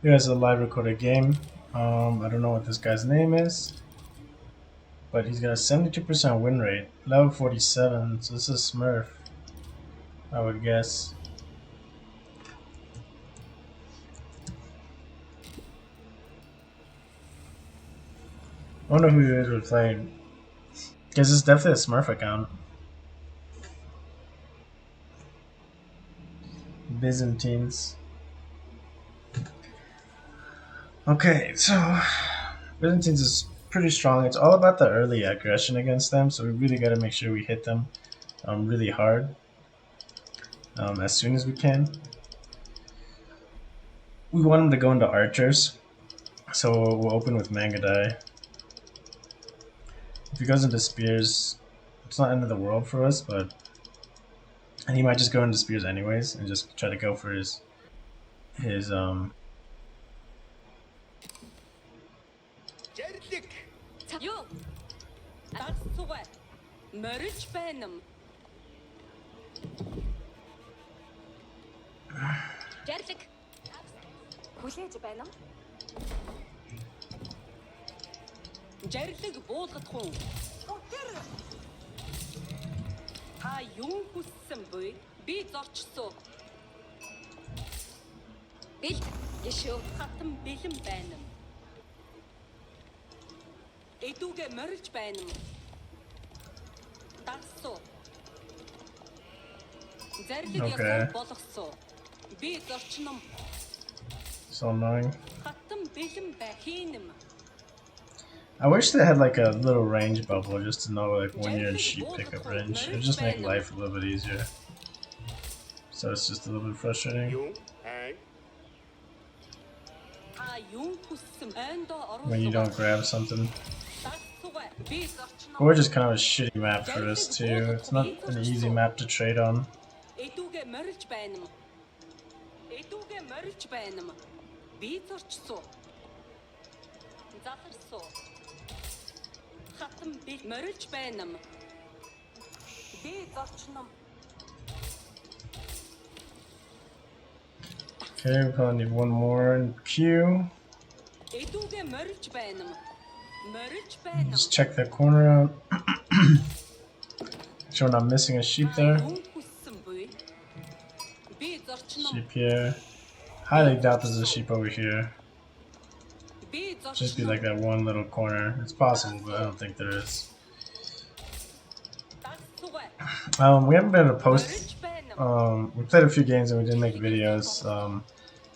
Here's a live recorded game. I don't know what this guy's name is, but he's got a 72% win rate, level 47. So this is Smurf, I would guess. I wonder who he is we're playing. Because it's definitely a Smurf account. Byzantines. Okay, so Byzantines is pretty strong. It's all about the early aggression against them, so we really got to make sure we hit them really hard as soon as we can. We want them to go into archers, so we'll open with Mangadai. If he goes into spears, it's not end of the world for us, but and he might just go into spears anyways and just try to go for his Жарлиг буулгах хүн. Та юу хүссэн буй? Би зорчсон. Бил гişүү хатан бэлэн байна. Эдүгэ морилж байна. Дагсуу. Зарлиг ясаар болгосон. Би зорчном. So annoying. Хатан бэлэн бай хийнэм. I wish they had like a little range bubble just to know like when you're in sheep pickup range. It would just make life a little bit easier. So it's just a little bit frustrating when you don't grab something. Gorge is kind of a shitty map for us too. It's not an easy map to trade on. Okay, we probably need one more in queue. Just check that corner out. Sure, we're not missing a sheep there. Sheep here. Highly doubt there's a sheep over here. Just be like that one little corner. It's possible, but I don't think there is. We haven't been able to post. We played a few games and we didn't make videos.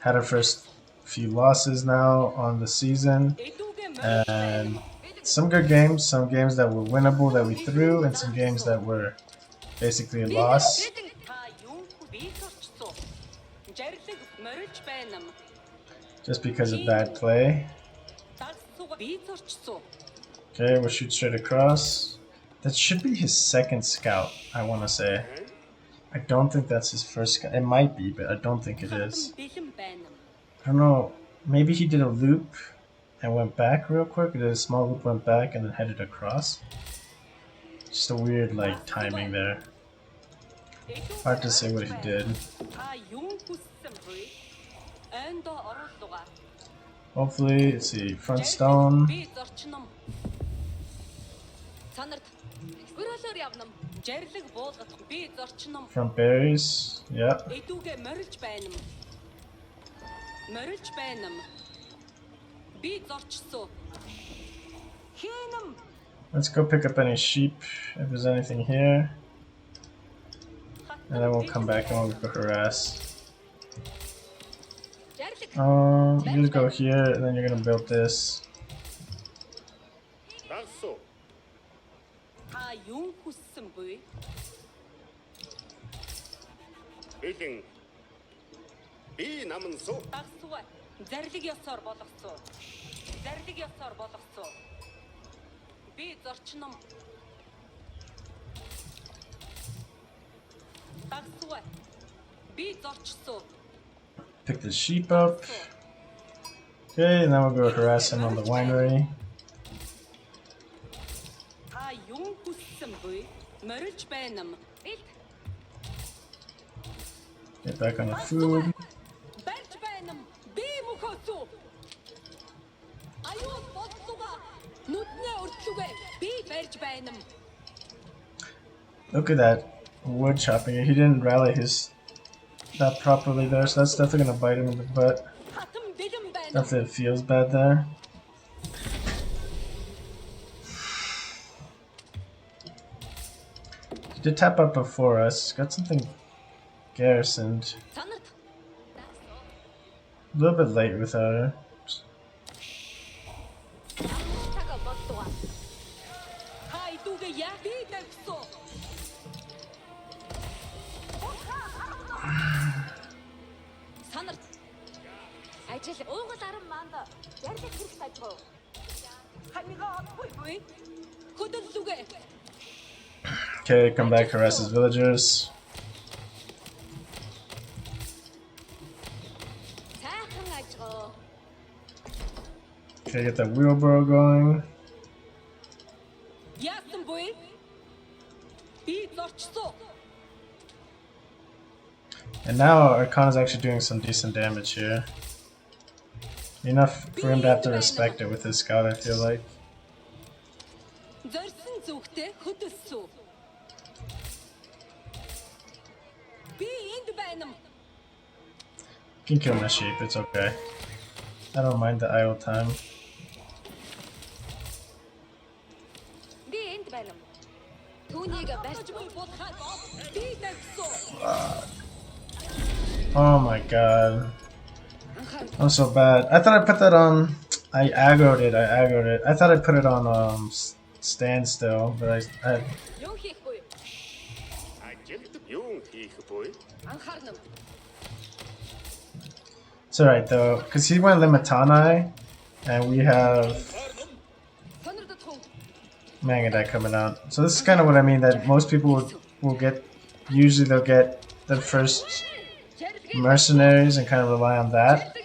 Had our first few losses now on the season, and some good games, some games that were winnable that we threw, and some games that were basically a loss. Just because of bad play. Okay, we'll shoot straight across. That should be his second scout, I want to say. I don't think that's his first scout. It might be, but I don't think it is. I don't know. Maybe he did a loop and went back real quick. Did a small loop, went back, and then headed across. Just a weird, like, timing there. Hard to say what he did. Hopefully, let's see, front stone. Front berries, yeah. Let's go pick up any sheep if there's anything here. And then we'll come back and we'll go harass. You just go here and then you're gonna build this. Pick the sheep up. Okay, and then we'll go harass him on the winery. Get back on the food. Look at that wood chopping. He didn't rally his that properly there, so that's definitely gonna bite him in the butt. Definitely feels bad there. He did tap up before us. Got something garrisoned. A little bit late without her. Okay, come back, harass his villagers. Okay, get that wheelbarrow going. And now Arcana's actually doing some decent damage here. Enough for him to have to respect it with his scout, I feel like. You can kill my sheep, it's okay. I don't mind the idle time. Oh my god. I'm so bad. I thought I put that on... I aggroed it. I thought I put it on standstill, but I It's alright though, because he went Limitanai, and we have Mangadai coming out. So this is kind of what I mean, that most people will get... Usually they'll get the first mercenaries and kind of rely on that.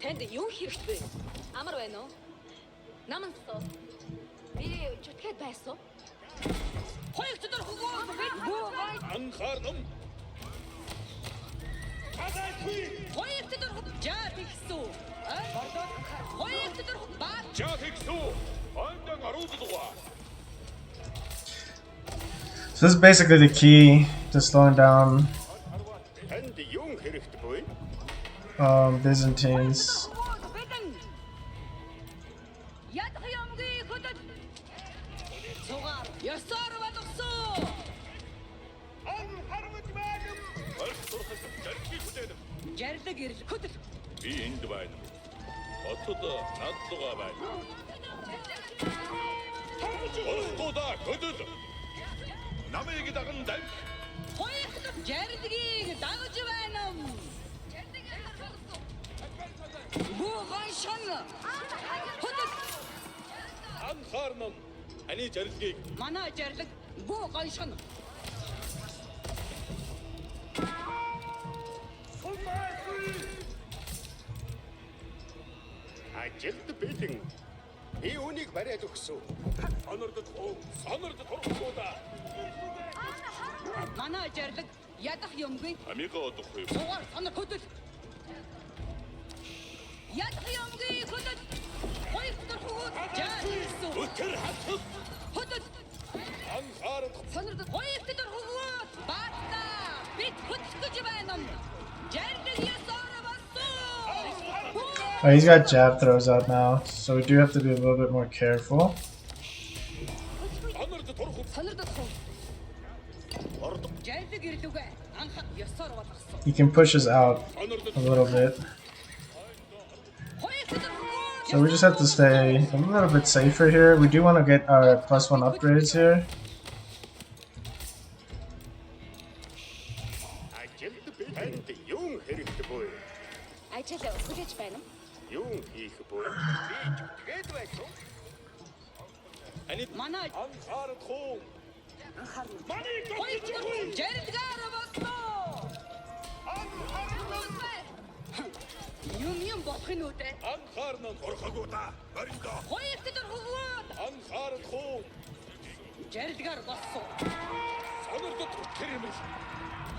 Танд юу хэрэгтэй? Амар байна уу? Наман суу. Би чөтгөөд байсан. Хоёр өдөр хөгөө бид буугай. Анхаарном. Хоёр өдөр жаа тэгсүү. Хоёр өдөр баа. Жаа тэгсүү. Ондан арууддгаа. So this is basically the key to slowing down Танд юу хэрэгтэй буй? Byzantines. Ядах юмгийн хөдөд. Цугаар ёсоор батгсуу. Анхаармж байна. Орх турхад жаргыг хүлээнэ. Жарлаг ирэл хөдөл. Би энд байна. Хотод наддгаа байна. Орхтуда хөдөл. Намайг даган дай. Хоёр өдөр жарлгийг дагаж байна. Буугай шан. Хөдөл. Анхаарном. Ани жаргалыг Манай жарлаг буугай шан. ажилд бэлэн. Би үнийг бариад өгсөн. Сонорд турхгүйда. Манай жарлаг ядах юмгийн Амига одохгүй. цугаар сонор хөдөл. Ядах юмгийн хөдөл. Хоёр өдөр хөгөө жаа тэгсүү. Өтөр хатах. Хөдөл. Анхаарах. Сонорд хоёр өдөр хөгөө баата. Бид хөдөлж гэж байна. Жарлаг ясаар басуу. Oh, he's got jab throws out now, so we do have to be a little bit more careful. Сонорд турхг. Сонорд жарлаг ирлүүгээ анхаа ясаар болгосон. He can push us out a little bit, Хоёр өдөр хөгөө. so we just have to stay a little bit safer here. We do want to get our +1 upgrades here. Ажилд бэлэн. Юу хэрэгтэй буй? Ажил хүлээж байна. Юу хийх буй? Би тэгээд байсан. Ани Манай анхаарах уу? Мани хоёр өдөр жарлгаар басуу. Юм болох нь үү те? Анхаарна орхогода. Баринда. Хоёр өдөр хөгөө. Анхаарах уу? Жарлгаар басуу. Сонорд тэрэмэл.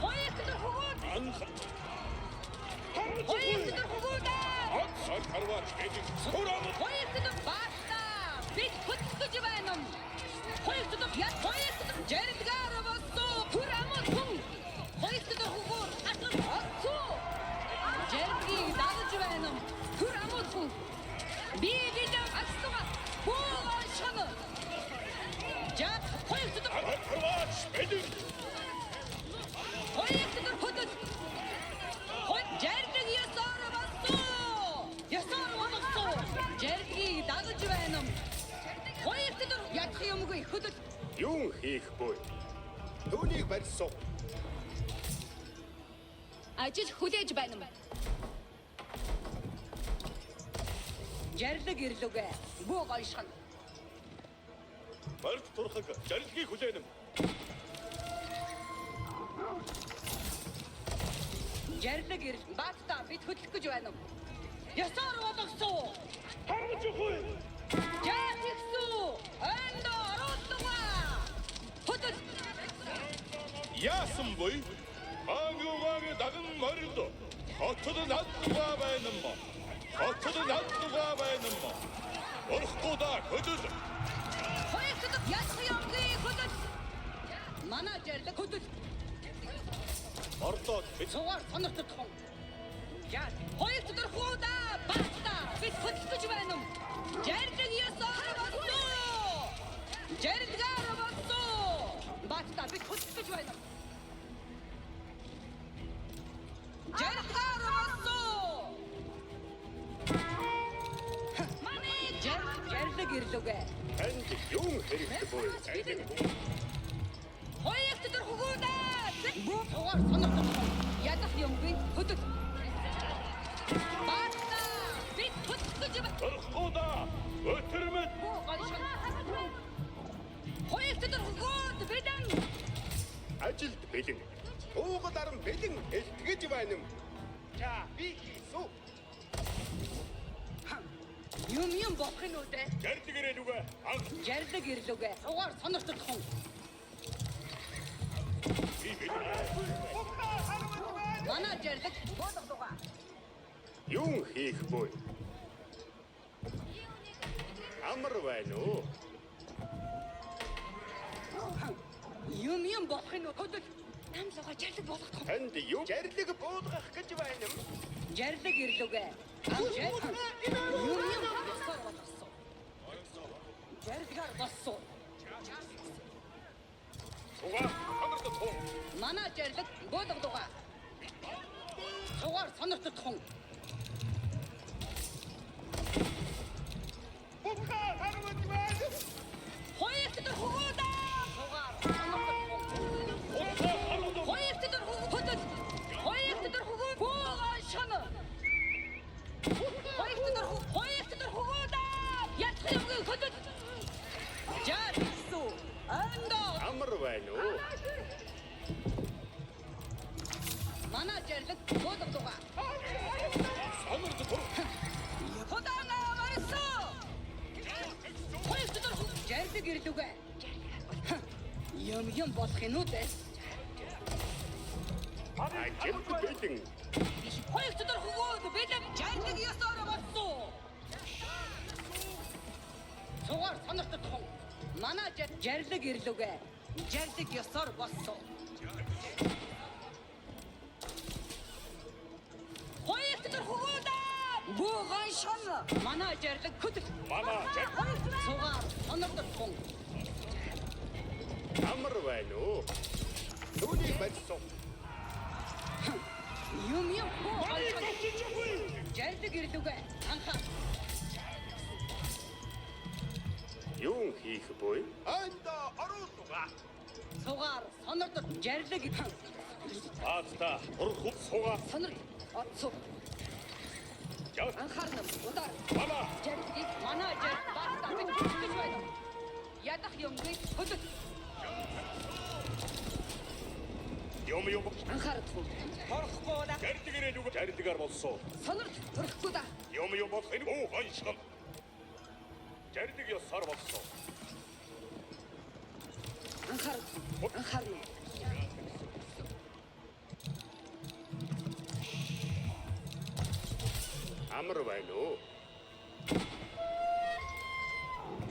Хоёр өдөр хөгөө. Анхаар. Хоёр өдөр хөгөө. Анхаар харваач гэдэг. Сурам. Хоёр өдөр баата. Бид хөдөлж гэж байна. Хоёр өдөр яа хоёр өдөр жарлгаар басуу. Хурамаа хүн. Хоёр өдөр хөгөө. Асуу. Жарлгийг дагаж байна. Хурамаа хүн. Би бид асууга. Буугай шана. Жаа хоёр өдөр Харваач гэдэг. хоёр өдөр хөдөл. Хоёр жарлыг ясаар басуу. Ясаар басуу. Жарлгийг дагаж байна. Хоёр өдөр ядах юмгүй хөдөл. Юу хийх буй? Түүнийг барьсан. Ажил хүлээж байна. Жарлаг ирлүүгээ буугай шан. Бард турхаг жаргалыг хүлээнэ. Жарлаг ирл баата бид хөдлөх гэж байна. Ясаар болгосоо. Харж үгүй. Жаа тэгсүү. Эндо оролдогоо. Хөдөл. Яасан буй? Ангуугааг даган морилд. Хотод наддгаа байна мó. Хотод наддгаа байна мó. Орхгода хөдөл. Хоёр өдөр ядах юмгийн хөдөл. Манай жарлаг хөдөл. Ордоод Цугаар сонорт хон. Яа, хоёр өдөр хуудаа баата. Бид хөдөлж гэж байна. Жарлаг ясаар басуу. Жарлгаар басуу. Баата бид хөдөлж гэж байна. Жарлгаар басуу. Манай жарлаг ирлүүгээ. танд юу хэрэгтэй буй? Хоёр өдөр хуудаа. Буу цугаар сонорт хон. Ядах юмгийн хөдөл. Баата бид хөдөлж гэж байна. Орхгода өтөрмөд. Хоёр өдөр хөгөөд бэлэн. Ажилд бэлэн. Уугад аран бэлэн элтгэж байна. За би хийсүү. Юм болох нь үдэ. Жарлигэрээ нүгэ. Анх Жарлиг ирлүгэ. Сугаар сонирхол хон. Манай жарлиг бодлого. юу хийх вэ? Амар байна уу? Юм болох нь хөдөл. Намлага жарлиг болох хон. Танд юу жарлиг буулгах гэж байна юм? Жарлиг ирлүгэ. Юм босоор болсон. Жарлигаар болсон. Сугаар сонирхол тун. Манай жарлиг бодлого. Сугаар сонирхол хон. Хоёрт хөвөөда. Сугаар сонирхол хон. Хоёрт хөдөл. Хоёрт хөвөө боогоо шана. Хоёрт хөвөөда. Ятхыг хөдөл. Жаарсуу. Андо. Амар байна уу? Манай жарлиг бодлого. Сонирхол тун. Ходаана марсоо. Хоёрт жарлиг ирлүгэ. Юм болох нь үдэ. Ажил бэлэн. Хоёрт хөвөөд бэлэн жарлиг ёсоор болсон. Сугаар сонирхол хон. Манай жарлиг ирлүгэ. Жарлиг ёсоор болсон. Хоёрт хөвөөд бууган шана. Манай жарлиг хөдөл. Манай жарлиг Сугаар сонирхол хон. амар байна уу? Түүний байсан. Юм жарлиг ирлүгэ. Анхаа. Юу хийх вэ? Анда оруулга. Сугаар сонирхол жарлиг. Аста урхуп сугаа. Сонирхол. Отсоо. Жаа. Анхаарна. Удар. Манай Жарлиг манай жарлиг багтаа гэж байна. Ядах юмгүй хөдөл. юм. Анхаарахгүй. Хорхгүй да. Жарлигэрээ нүгэ. Жарлигаар болсон. Сонирхол төрөхгүй да. Юм болох энэ оо гоншгон. Жарлиг ёсоор болсон. Анхаарна. Амар байна уу?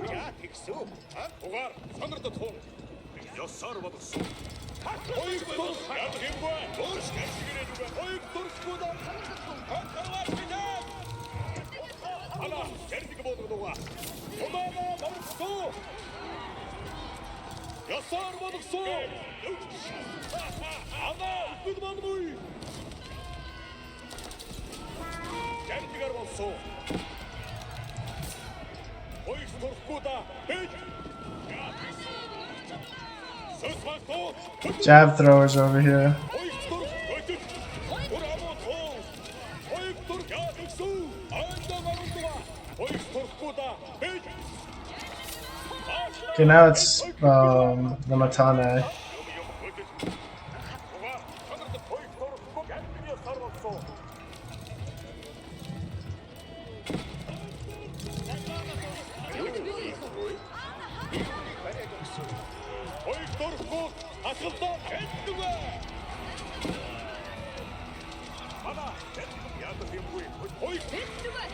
Яа тэгсүү? Угаар сонирхол тун. Ёсоор болсон. Хоёрт яг юмгүй. Өөрс жарлигэрээ нүгэ. Хоёрт дурсгууд. Конкерор мэдээ. Ана жарлиг бодлого. Удаага болсоо. Ёсоор болсон. Ана үгүй болмой. Жарлигаар болсон. Хоёрт дурсгууд. Бэж. Jab throwers over here. Okay, now it's the Matane.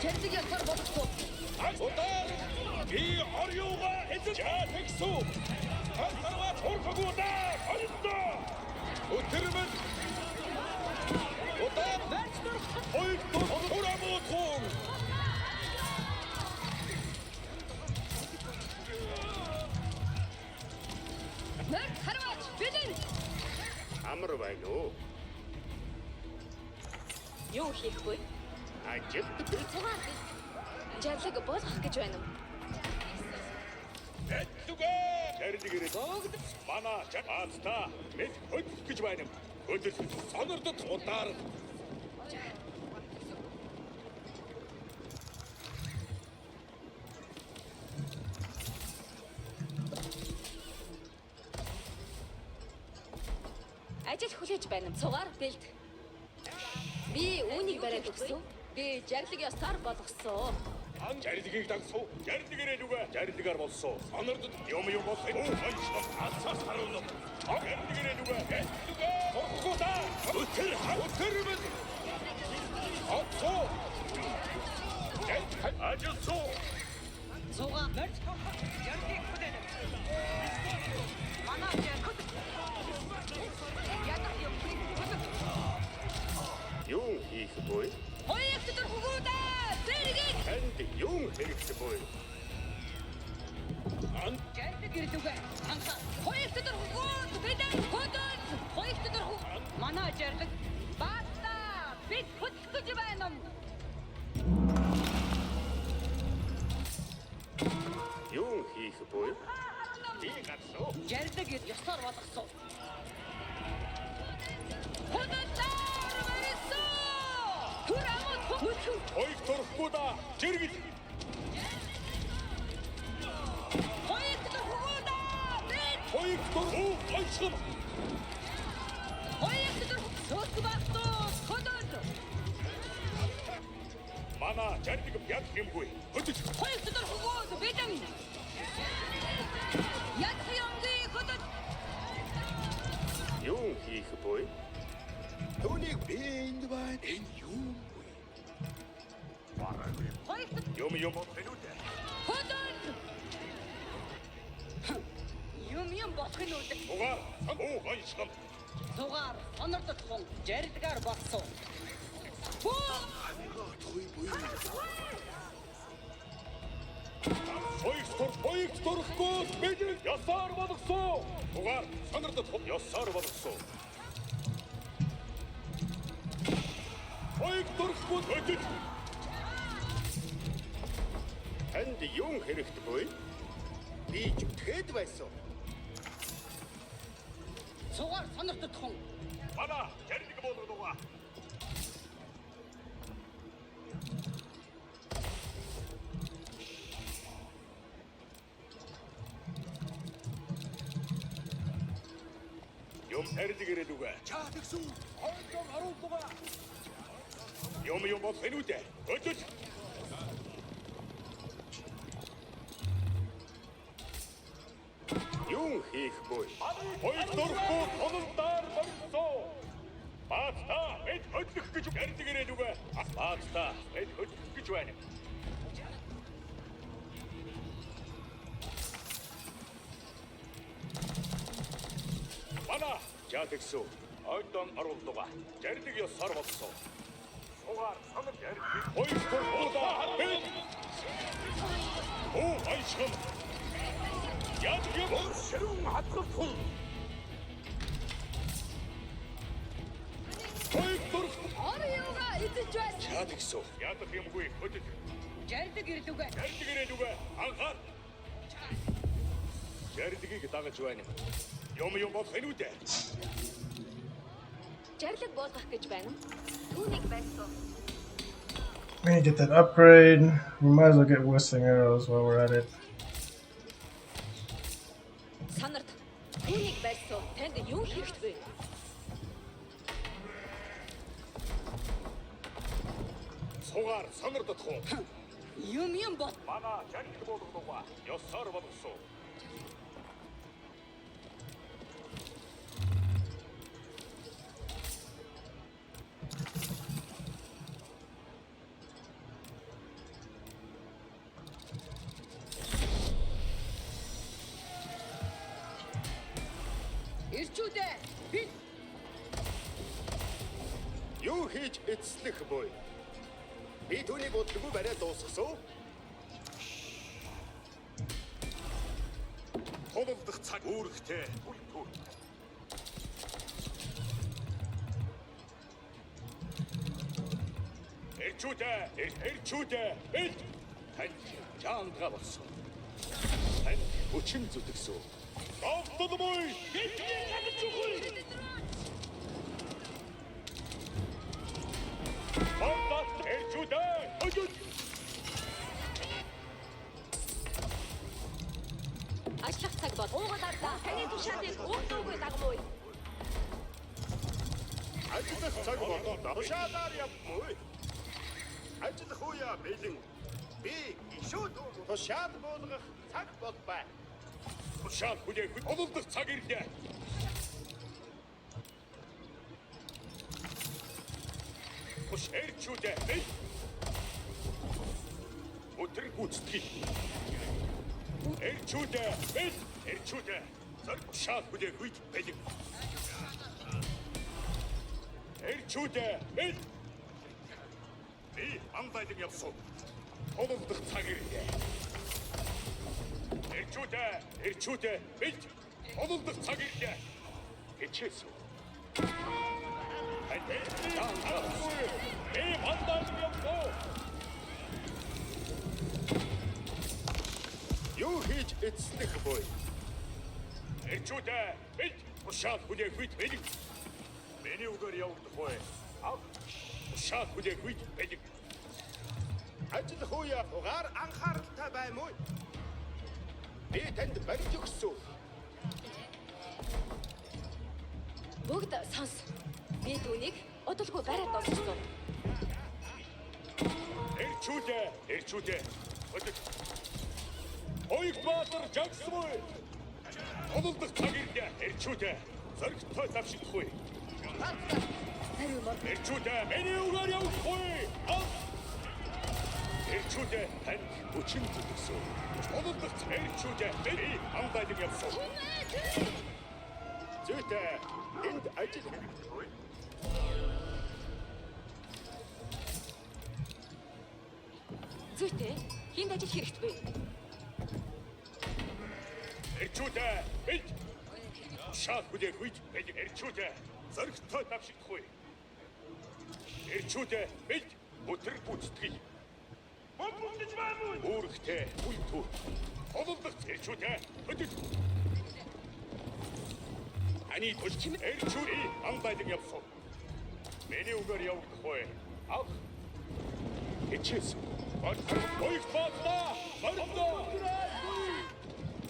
Жарлиг ёсоор болсон. Би орёуга эзэж тэгсүү. Конкерор турхагуудаа холдоо. Өтөрмөд. Удаа хоёр турамуутун. Мөр харваач бэлэн. Амар байна уу? Юу хийх вэ? Ажил бэлэн. Сугаар жарлиг болгох гэж байна уу? Эдүгэ. Жарлигэрээ зогд. Манай аста мэд хөдөлөх гэж байна. Хөдөл сонирдод удаар. Ажил хүлээж байна. Сугаар бэлд. Би үүнийг бариад өгсөн. Би жарлаг ёсоор болгосон. Жарлыгийг дагсуу. Жарлыгээрээ нүгэ. Жарлыгаар болсон. Сонордод юм болсон. Ацаас харуулна. Жарлыгээрээ нүгэ. Нүгэ. Орхгода. Өтөр мэд. Атсуу. Ажилцуу. Зуга мөрч. Жарлыг хөдөө. Манай жарлыг. Ядах юм. Юу хийх вэ? Хоёрт хөгөөдөө. Зэрэг. Энд юу хэрэгтэй вэ? Жарлыг ирдүгэ. Анха. Хоёрт хөгөөд. Бидэн хөдөө. Хоёрт хөгөөд. Манай жарлыг. Баста. Бид хөдөлгөж байна. Юу хийх вэ? Би гацлоо. Жарлыг ёсоор болгосон. Хөдөлтөр байсан. Хурамд хөдөлгөж. Хоёрт дөрөхгүй да. Жиргэл. Хоёрт хөгөөд. Бид Хоёрт дөрөв. Ойшгон. хоёрт сөс багтуу. Хөдөлт. Манай жарлыг яг юмгүй. Хөдөлж. Хоёрт хөгөөд. Бидэн. Яг юмгүй хөдөлт. Юу хийх вэ? Түүнийг бинд байна. Энэ юу вэ? Бараг. Хоёрт Юм болхинууд. хөдөлт. Юм болох нь үү? Угаар. Ойшгон. Зугаар сонордох хүн жарлгаар болсон. Хоёрт дөрөхгүй. Бид ясаар болгосон. Угаар. Сонордод ясаар болгосон. Хоёрт дөрөхгүй. Хөдөлж. Энд юу хэрэгтэй вэ? Би зүтгээд байсан. Зугаар сонордох хүн Манай жарлыг болгоно. Юм жарлыгээрээ нүгэ. Чаа тэгсүү. Хоёрт харуулгаа. Юм болхинууд. Хөдөлж. Юу хийх вэ? Хоёрт дөрөхгүй тонолдоор болсон. Баста бид хөдлөх гэж жарлыгээрээ нүгэ. Баста бид хөдлөх гэж байна. Манай жаагсуу ойдон оруулдгаа. Жарлыг ёсоор болсон. Сугаар санал жарлыг хоёрт дөрөхгүй бид. Ойшгон. Яг юм ширүүн хатгахгүй. Хоёрт дөрөхгүй. Орёога эзэж байна. Жаагсуу ядах юмгүй хөдөл. Жарлыг ирдүгэ. Жарлыгээрээ нүгэ. Анхаар. Жарлыгийг дагаж байна. Юм болхинууд. Жарлыг буулгах гэж байна. Түүнийг барьсан. We need to get that upgrade. We might as well get whistling arrows while we're at it. Санарт. Түүнийг барьсан. Танд юу хэрэгтэй вэ? Сугаар сонордох уу? Юм бот. Манай жарлыг болгоно. Ёсоор болгосон. Ирчүүдээ. Би Юу хийж эцлэх вэ? Би түүнийг бодлого бариад дуусгасан. Товлдох цаг үүрэгтэй. Эрчүүдээ. Бэлд. Танд жаанга болсон. Танд хүчин зүтгсэн. Автодмой. Бидний гадаж үгүй. Бомбат эрчүүдээ. Өдөө. ачлах цаг бол уугаад ардаа. Таны тушаалыг уурдуугүй дагмуу. Ажлах цаг болоо. Тушаалаар явгүй. Ажлах үе бэлэн. Би ишүүд тушаал болгох цаг болбай. Тушаал хүлээх ололдох цаг ирлээ. Туш эрчүүдээ. Өдөр гүйцэтгэх. Эрчүүдээ. Эрчүүдээ. Тушаал хүлээх үед бэлэн. Эрчүүдээ. Би амбайдаг явсан. Ололдох цаг ирлээ. Эрчүүдээ. Бэлд. Ололдох цаг ирлээ. Хичээсэн. Юу хийж эцдэг бой? Эрчүүдээ. Бэлд. Тушаал хүлээх үед бэлэн. Миний үгээр явагдах бай. Тушаал хүлээх үед бэлэн. Ажил хууя угаар анхааралтай байм уу? Би танд барьж өгсөн. Бүгд сонс. Би түүнийг удалгүй бариад дууссан. Эрчүүдээ. Оёг баатар жагсмуу. Ололдох цаг ирлээ. Эрчүүдээ. Зоригтой завшигдахгүй. Эрчүүдээ. Миний үгээр явахгүй. Эрчүүдээ. Танд хүчин төлөвсөн. Ололдох эрчүүдээ. Би амбайдаг явсан. Зүйтэй. Энд ажил хийхгүй. Зүйтэй. Хинд ажил хэрэгтгүй. Эрчүүдээ. Бэлд. Шаал хүлээх үед эрчүүдээ. Зоригтой давшигдахгүй. Эрчүүдээ. Бэлд. Өдөр гүйцэтгэх. Үүрэгтэй. Үн төв. Ололдох эрчүүдээ. Хөдөл. Ани тулч эрчүүдээ амбайдаг явсан. Миний үгээр явагдах бай. Ав. Хичээсэн. Оёг баатаа.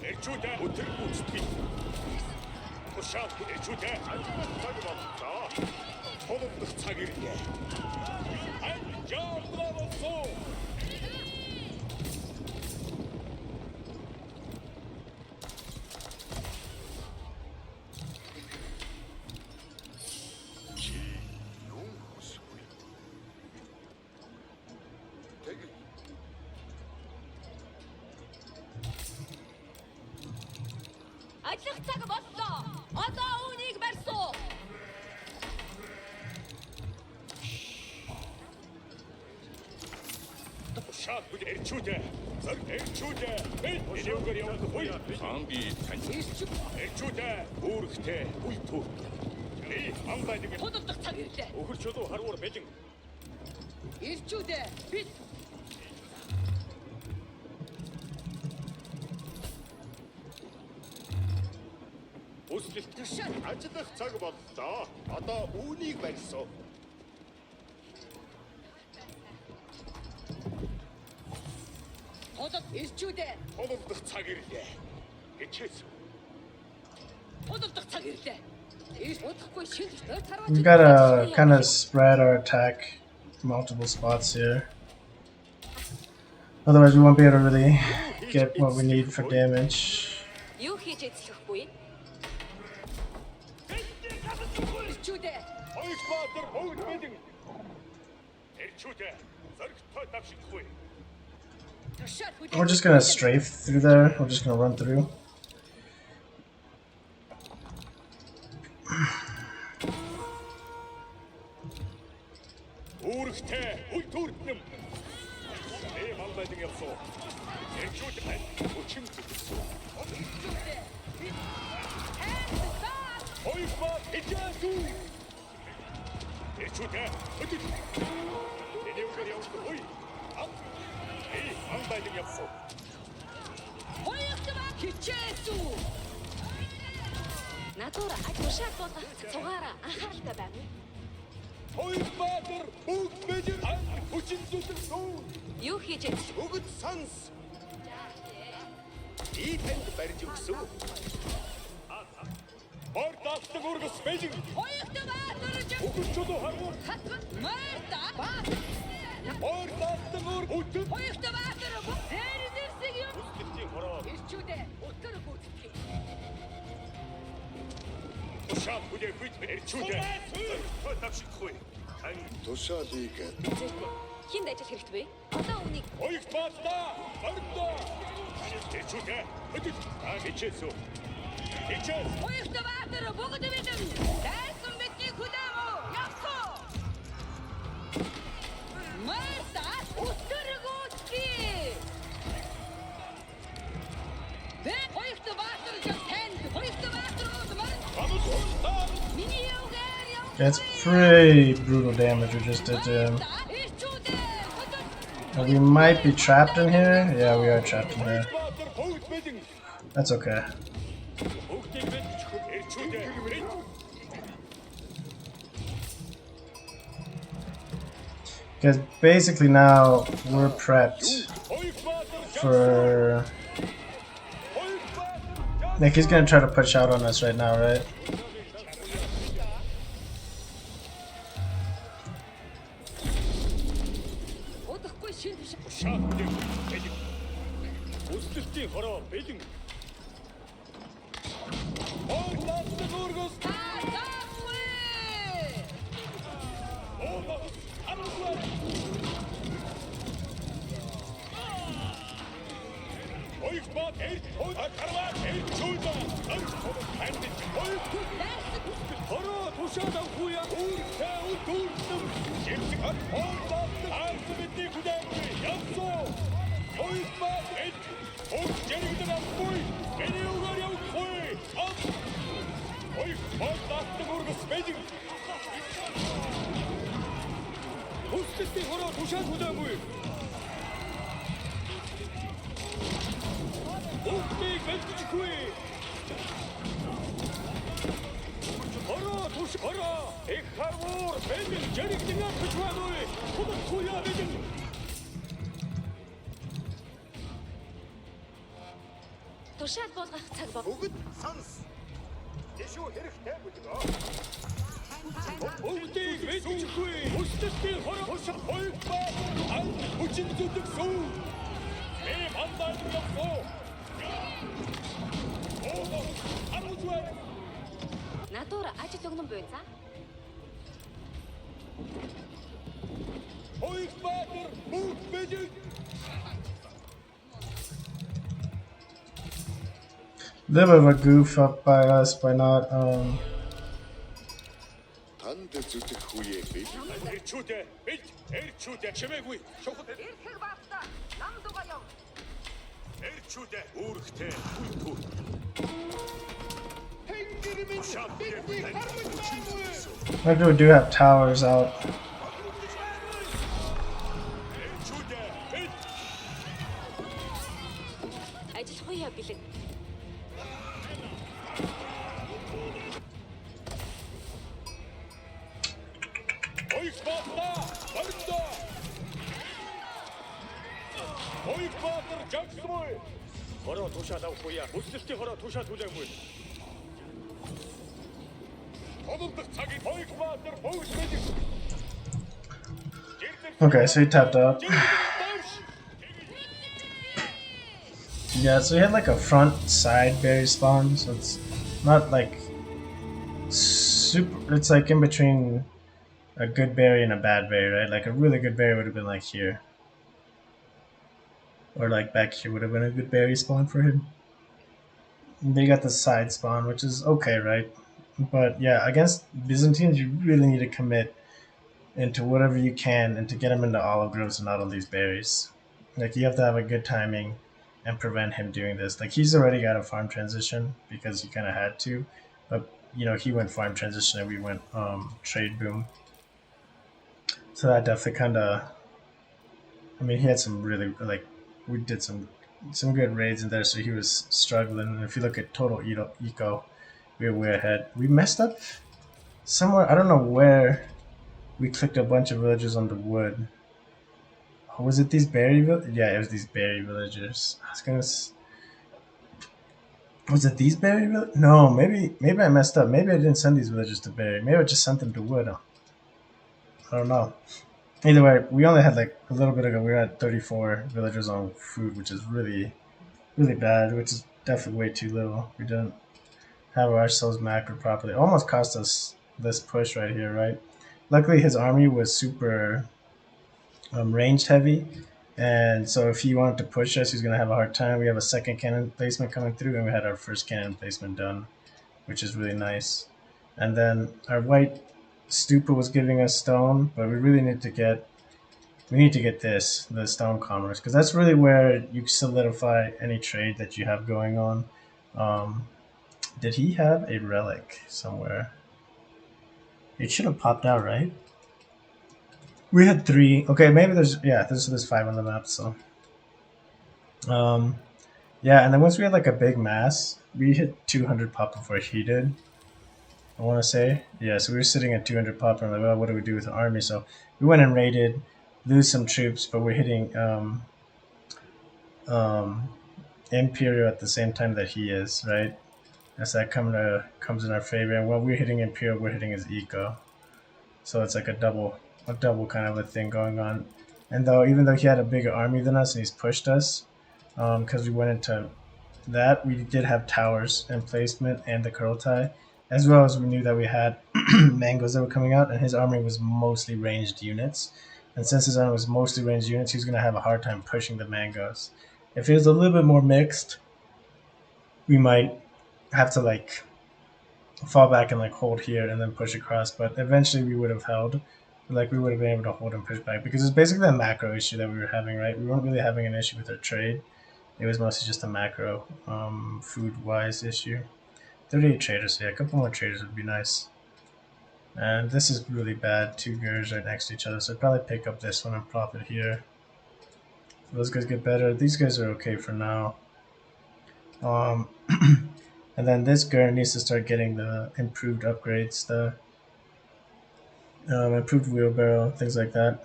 Эрчүүдээ өдөр гүйцэтгэх. Тушаал эрчүүдээ. Цаг боллоо. Ололдох цаг ирлээ. Анжааллавсоо. Ажлах цаг боллоо. Одоо үүнийг барьсуу. Тушаал эрчүүдээ. Эрчүүдээ. Миний үгээр явагдах бай. Хаан би тань. Эрчүүдээ. Үүрэгтэй. Үл төв. Би амбайдаг. Удалдах цаг ирлээ. Өхөр чулуу харуур бэлэн. Эрчүүдээ. Би Үслэлт ажиллах цаг боллоо. Одоо үүнийг барьсан. Удал эрчүүдээ. Ололдох цаг ирлээ. Хичээсэн. Удалдах цаг ирлээ. Удахгүй шинж нойр тарваач. We gotta kind of spread our attack multiple spots here. Otherwise, we won't be able to really get what we need for damage. Юу хийж эзлэхгүй? Эрчүүдээ. Оёг баатар бүгд мэдэн. Эрчүүдээ. Зоригтой давшигдахгүй. Тушаал хүлээх. We're just gonna strafe through there. We're just gonna run through. Үүрэгтэй. Үл төртнөм. Ийм амбайдаг явсан. Эрчүүдээ. Хүчин төлөвсөн. Оёг баатар хичээсэн. Эрчүүдээ. Хөдөл. Миний үгээр явсан. Ой. Амбайдаг явсан. Хоёртоо хичээсүү. Натура ажишаа болгох цугаараа анхааралтай байна. Оёг баатар бүгд мэдэн. Хүчин төлөвсөн. Юу хийж эзлэх? Бүгд сонс. Би танд барьж өгсөн. Хинд ажил хэрэгтэй вэ? Одоо үнийг Хоёрт баатар бүгд бидэн дайсан бидний хүлээмөө явсан. Марта үстэргүүцгий. Бэ хоёрт баатар танд хоёрт баатар мар. Миний явгаар яв. That's pretty brutal damage we just did to him. And we might be trapped in here. Yeah, we are trapped in here. That's okay. Because basically now we're prepped for... Like, he's gonna try to push out on us right now, right? Тушаал болгох цаг бод. Бүгд санс. Дэшүү хэрэгтэй бүлгөө. Бүгдийг мэдчихгүй. Өстөлтийн хороо тушаал хоёр баа. Хүчин зүтг сүү. Бэ мандаад явсоо. Армуцвэ. Надуур ажил өгнөн буй за. Хоёр баатар бүгд мэдээ. Little bit of a goof up by us by not Luckily we do have towers out. Ажил хуяа бэлэг. Okay, so he tapped out. Yeah, so he had like a front side berry spawn, so it's not like super, it's like in between a good berry and a bad berry, right? Like a really good berry would have been like here. Or like back here would have been a good berry spawn for him. And they got the side spawn, which is okay, right? But yeah, against Byzantines, you really need to commit into whatever you can and to get him into olive groves and not all these berries. Like, you have to have a good timing and prevent him doing this. Like, he's already got a farm transition because he kind of had to. But, you know, he went farm transition and we went trade boom. So that definitely kind of... I mean, he had some really, like, we did some good raids in there, so he was struggling. And if you look at total eco, we were way ahead. We messed up somewhere. I don't know where we clicked a bunch of villagers on the wood. Oh, was it these berry villagers? Yeah, it was these berry villagers. I was gonna... Was it these berry villages? No, maybe I messed up. Maybe I didn't send these villagers to berry. Maybe I just sent them to wood. I don't know. Either way, we only had like a little bit ago. We were at 34 villagers on food, which is really bad. Which is definitely way too little. We didn't have ourselves macroed properly. It almost cost us this push right here, right? Luckily, his army was super ranged heavy, and so if he wanted to push us, he's gonna have a hard time. We have a second cannon placement coming through, and we had our first cannon placement done, which is really nice. And then our white stupa was giving us stone, but we really need to get the stone commerce, because that's really where you solidify any trade that you have going on. Um, did he have a relic somewhere? It should have popped out, right? We had three. Okay, maybe there's five on the map. So, um, yeah, and then once we had like a big mass, we hit 200 pop before he did. I want to say, yeah. So we were sitting at 200 pop, and I'm like, well, what do we do with the army? So we went and raided, lose some troops, but we're hitting um, Imperial at the same time that he is, right? As that comes in our favor, and while we're hitting Imperial, we're hitting his eco. So it's like a double kind of a thing going on. And even though he had a bigger army than us and he's pushed us, because we went into that, we did have towers and placement and the Kurultai, as well as we knew that we had mangoes that were coming out, and his army was mostly ranged units. And since his army was mostly ranged units, he was going to have a hard time pushing the mangoes. If it was a little bit more mixed, we might have to like fall back and like hold here and then push across. But eventually we would have held, like we would have been able to hold and push back, because it's basically a macro issue that we were having, right? We weren't really having an issue with our trade. It was mostly just a macro, food wise issue. 38 traders, so yeah, a couple more traders would be nice. And this is really bad. Two girls right next to each other, so I'd probably pick up this one and plop it here. Those guys get better. These guys are okay for now. Um, and then this girl needs to start getting the improved upgrades, the improved wheelbarrow, things like that.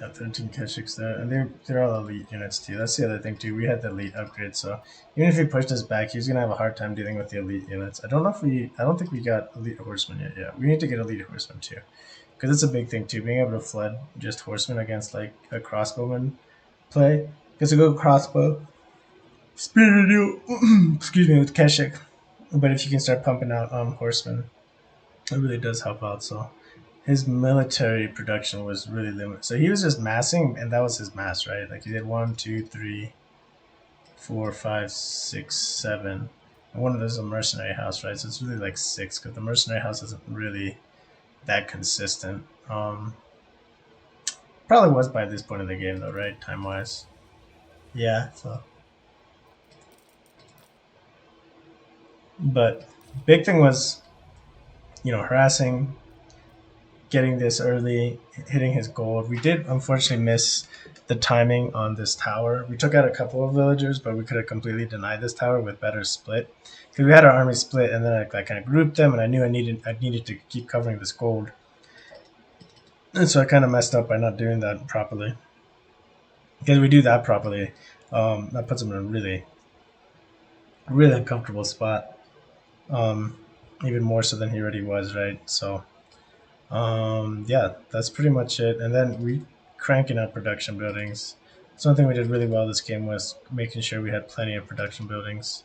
Yeah, 13 Keshiks there, and they're all elite units too. That's the other thing too. We had the elite upgrade, so even if he pushed us back, he's gonna have a hard time dealing with the elite units. I don't think we got elite horsemen yet. Yeah, we need to get elite horsemen too, because it's a big thing too. Being able to flood just horsemen against like a crossbowman play, because a good crossbow speed you, excuse me, with Keshik. But if you can start pumping out horsemen, it really does help out. So his military production was really limited. So he was just massing, and that was his mass, right? Like he did 1, 2, 3, 4, 5, 6, 7. And one of those is a mercenary house, right? So it's really like 6, because the mercenary house isn't really that consistent. Probably was by this point in the game, though, right? Time wise. Yeah. So, but big thing was, harassing, getting this early, hitting his gold. We did unfortunately miss the timing on this tower. We took out a couple of villagers, but we could have completely denied this tower with better split, because we had our army split, and then I kind of grouped them, and I knew I needed to keep covering this gold, and so I kind of messed up by not doing that properly. Because we do that properly, that puts him in a really really uncomfortable spot, um, even more so than he already was, right? So yeah, that's pretty much it. And then we cranking out production buildings. Something we did really well this game was making sure we had plenty of production buildings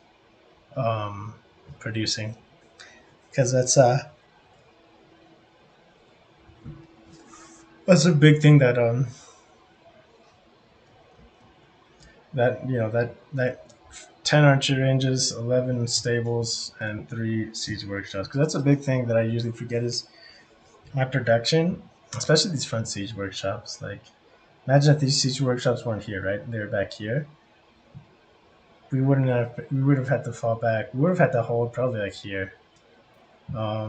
um, producing, because that's a big thing that 10 archer ranges, 11 stables, and 3 siege workshops. Because that's a big thing that I usually forget is my production, especially these front siege workshops. Like, imagine if these siege workshops weren't here, right? They were back here. We would have had to fall back. We would have had to hold probably like here,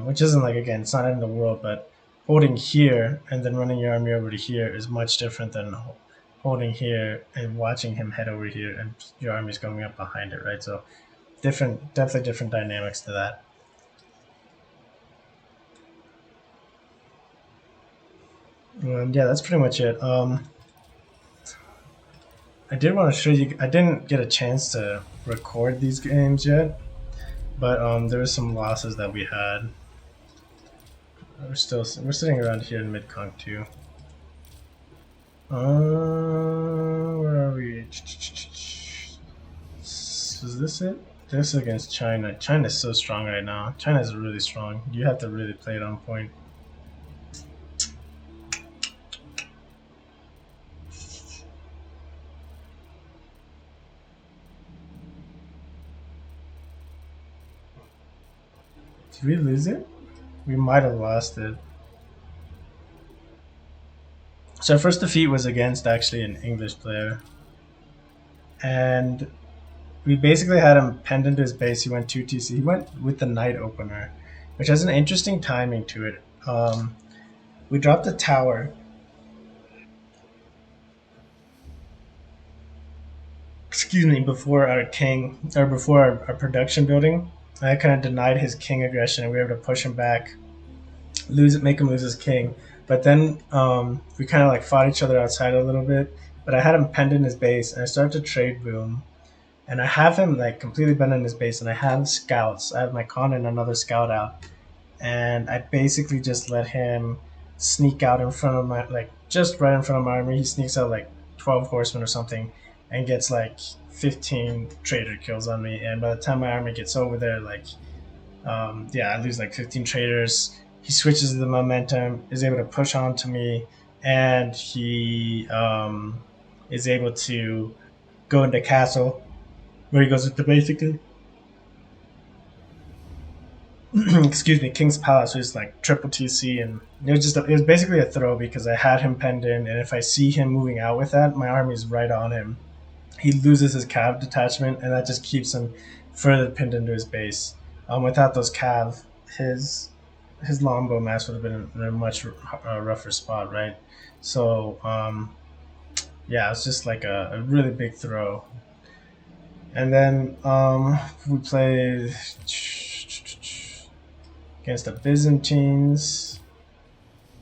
which isn't like, again, it's not in the world, but holding here and then running your army over to here is much different than holding here and watching him head over here and your army's going up behind it, right? So definitely different dynamics to that. Yeah, that's pretty much it. I did want to show you. I didn't get a chance to record these games yet, but there were some losses that we had. We're sitting around here in mid-conk too. Where are we? Is this it? This against China. China's so strong right now. China's really strong. You have to really play it on point. Did we lose it? We might have lost it. So our first defeat was against actually an English player. And we basically had him penned into his base. He went 2 TC. He went with the knight opener, which has an interesting timing to it. We dropped a tower. Excuse me, before our king, or before our production building. I kind of denied his king aggression, and we were able to push him back, make him lose his king. But then we kind of like fought each other outside a little bit. But I had him penned in his base, and I started to trade boom. And I have him like completely bent in his base, and I have scouts. I have my Khan and another scout out, and I basically just let him sneak out in front of my just right in front of my army. He sneaks out like 12 horsemen or something, and gets like 15 trader kills on me. And by the time my army gets over there, I lose like 15 traders. He switches the momentum, is able to push on to me, and he is able to go into castle, where he goes into basically excuse me, King's Palace, which is like triple TC, and it was basically a throw because I had him penned in, and if I see him moving out with that, my army is right on him. He loses his cav detachment, and that just keeps him further pinned into his base. Without those cav, his longbow mass would have been in a much rougher spot, right? So it's just like a really big throw. And then we played against the Byzantines,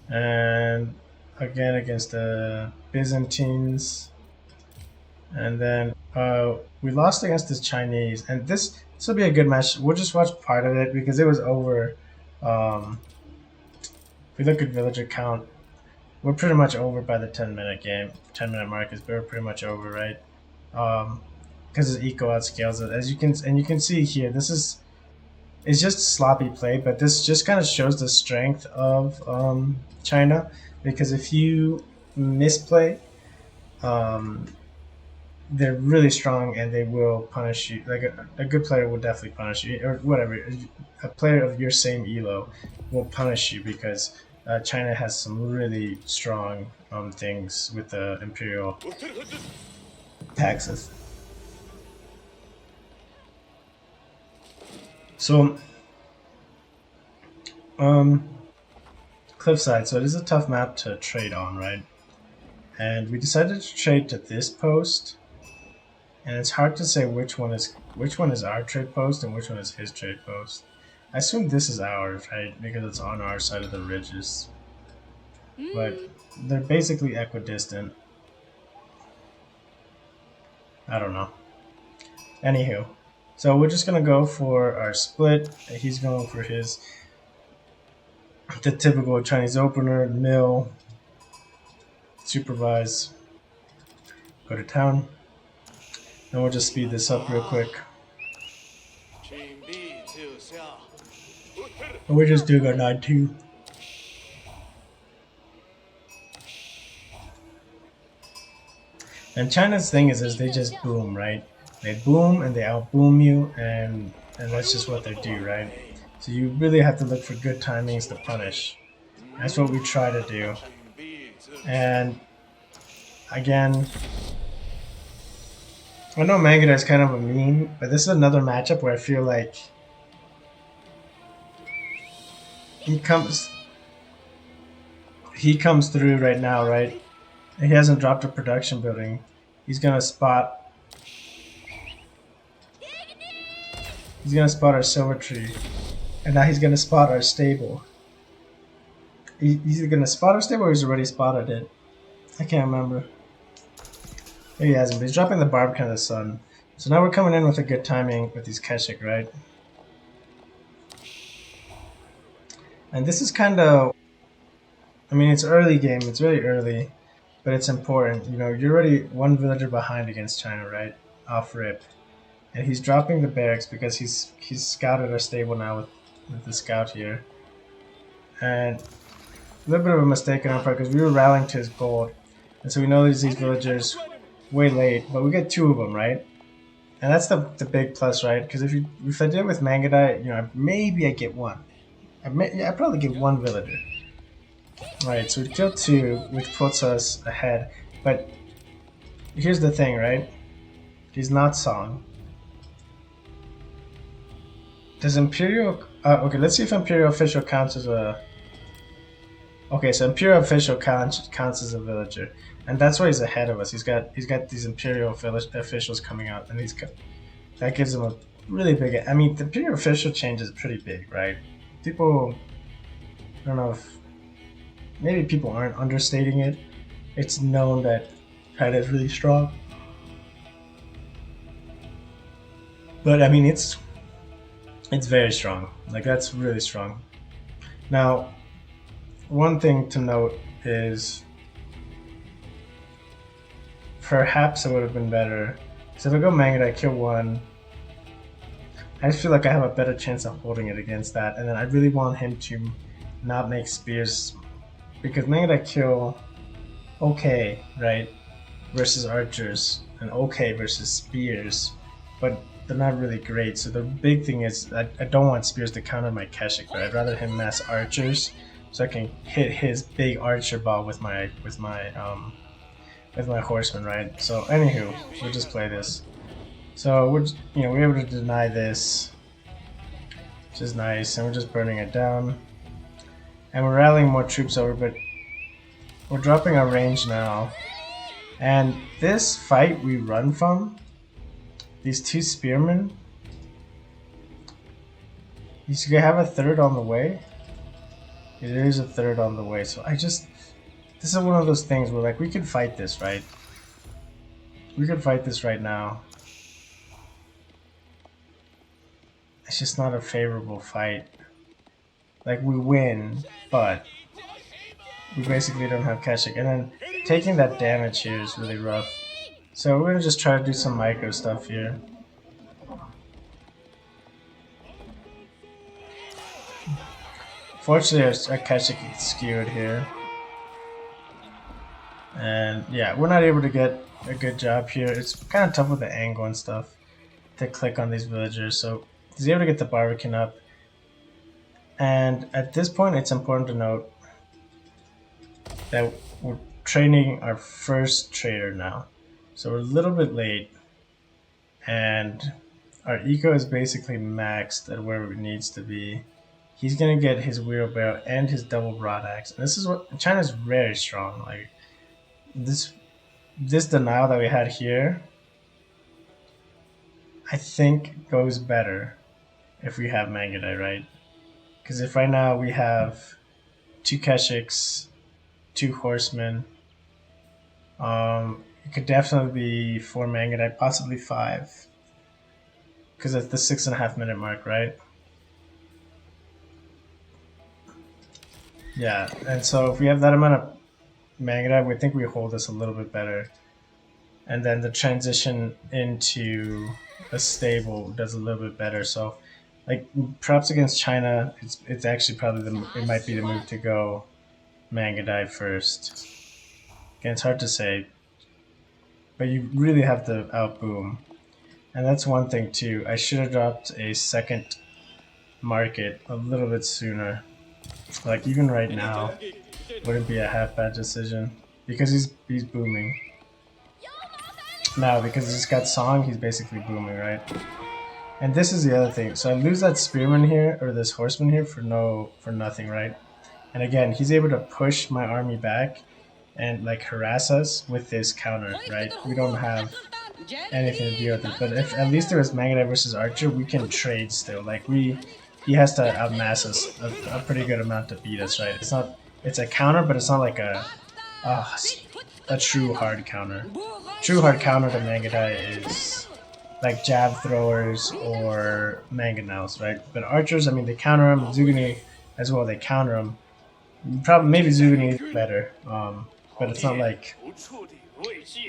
and again against the Byzantines, and then we lost against the Chinese. And this will be a good match. We'll just watch part of it because it was over. If we look at villager count, we're pretty much over by the 10-minute game. 10-minute mark is we're pretty much over, right? Because his eco outscales it. As you can see here, it's just sloppy play, but this just kind of shows the strength of China, because if you misplay, they're really strong and they will punish you. Like a good player will definitely punish you, or whatever. A player of your same elo will punish you because China has some really strong things with the imperial taxes. So, cliffside. So it is a tough map to trade on, right? And we decided to trade to this post, and it's hard to say which one is our trade post and which one is his trade post. I assume this is ours, right? Because it's on our side of the ridges. But they're basically equidistant. I don't know. Anywho. So we're just gonna go for our split. He's going for the typical Chinese opener, mill, supervise, go to town, and we'll just speed this up real quick. And we're just doing our 9-2. And China's thing is they just boom, right? They boom and they outboom you, and that's just what they do, right? So you really have to look for good timings to punish. That's what we try to do. And again, I know Mangada is kind of a meme, but this is another matchup where I feel like he comes through right now, right? He hasn't dropped a production building. He's gonna spot our silver tree, and now he's gonna spot our stable. He's either gonna spot our stable or he's already spotted it. I can't remember. Maybe he hasn't, but he's dropping the Barbican of the Sun. So now we're coming in with a good timing with these Keshik, right? And this is kind of, I mean, it's early game. It's very early, but it's important. You know, you're already one villager behind against China, right? Off rip. And he's dropping the barracks because he's scouted our stable now with the scout here. And a little bit of a mistake on our part because we were rallying to his gold. And so we know these villagers way late, but we get 2 of them, right? And that's the big plus, right? Because if I did it with Mangadai, you know, maybe I get 1. I probably get 1 villager. Alright, so we killed 2, which puts us ahead. But here's the thing, right? He's not Song. Does Imperial... okay, let's see if Imperial Official counts as a... Okay, so Imperial Official counts as a villager. And that's why he's ahead of us. He's got these Imperial officials coming out, and that gives him a really big... I mean, the Imperial Official change is pretty big, right? People... I don't know if... Maybe people aren't understating it. It's known that China is really strong. But, I mean, it's very strong. Like, that's really strong. Now, one thing to note is perhaps it would have been better. So if I go Mangadai, kill 1, I just feel like I have a better chance of holding it against that. And then I really want him to not make spears, because Mangadai kill okay, right, versus archers, and okay versus spears, but they're not really great. So the big thing is I don't want spears to counter my Keshik, right? I'd rather him mass archers so I can hit his big archer ball with my horseman, right? So anywho, we'll just play this. So we're able to deny this, which is nice, and we're just burning it down. And we're rallying more troops over, but we're dropping our range now. And this fight we run from, these 2 spearmen, you have a 3rd on the way. It is a 3rd on the way, so this is one of those things where, like, we could fight this, right? We could fight this right now. It's just not a favorable fight. Like, we win, but we basically don't have Keshik. And then taking that damage here is really rough. So we're gonna just try to do some micro stuff here. Fortunately, our Keshik is skewered here. And yeah, we're not able to get a good job here. It's kind of tough with the angle and stuff to click on these villagers. So he's able to get the Barbican up. And at this point, it's important to note that we're training our first trader now. So we're a little bit late, and our eco is basically maxed at where it needs to be. He's gonna get his wheelbarrow and his double broadaxe. And this is what China's very strong. Like this denial that we had here, I think goes better if we have Mangadai, right? Because if right now we have 2 Keshiks, 2 horsemen, it could definitely be 4 Mangadai, possibly 5. Because it's the 6.5 minute mark, right? Yeah, and so if we have that amount of Mangadai, we think we hold this a little bit better. And then the transition into a stable does a little bit better. So, like, perhaps against China, it's actually probably it might be the move to go Mangadai first. Again, it's hard to say, but you really have to outboom. And that's one thing too. I should have dropped a second market a little bit sooner. Like, even right now wouldn't be a half bad decision, because he's booming. Now, because he's got Song, he's basically booming, right? And this is the other thing. So I lose that spearman here, or this horseman here, for nothing, right? And again, he's able to push my army back and, like, harass us with this counter, right? We don't have anything to deal with it. But if at least there was Mangadai versus Archer, we can trade still. Like, he has to outmass us a pretty good amount to beat us, right? It's a counter, but it's not like a true hard counter. true hard counter to Mangadai is like jab throwers or mangonels, right? But archers, I mean, they counter them. Zuguni as well, they counter them. Probably maybe Zuguni is better, but it's not like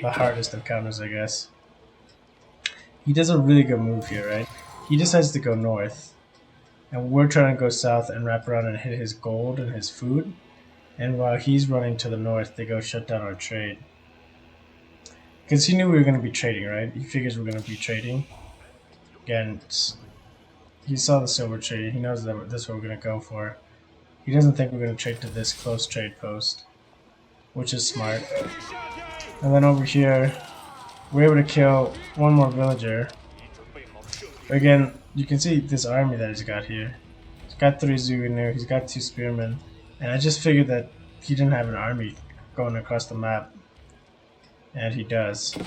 the hardest of counters, I guess. He does a really good move here, right? He decides to go north, and we're trying to go south and wrap around and hit his gold and his food. And while he's running to the north, they go shut down our trade. Because he knew we were going to be trading, right? He figures we're going to be trading. Again, he saw the silver trade. He knows that that's what we're going to go for. He doesn't think we're going to trade to this close trade post, which is smart. And then over here, we're able to kill one more villager. Again, you can see this army that he's got here. He's got 3 Zugunu, he's got 2 spearmen, and I just figured that he didn't have an army going across the map, and he does.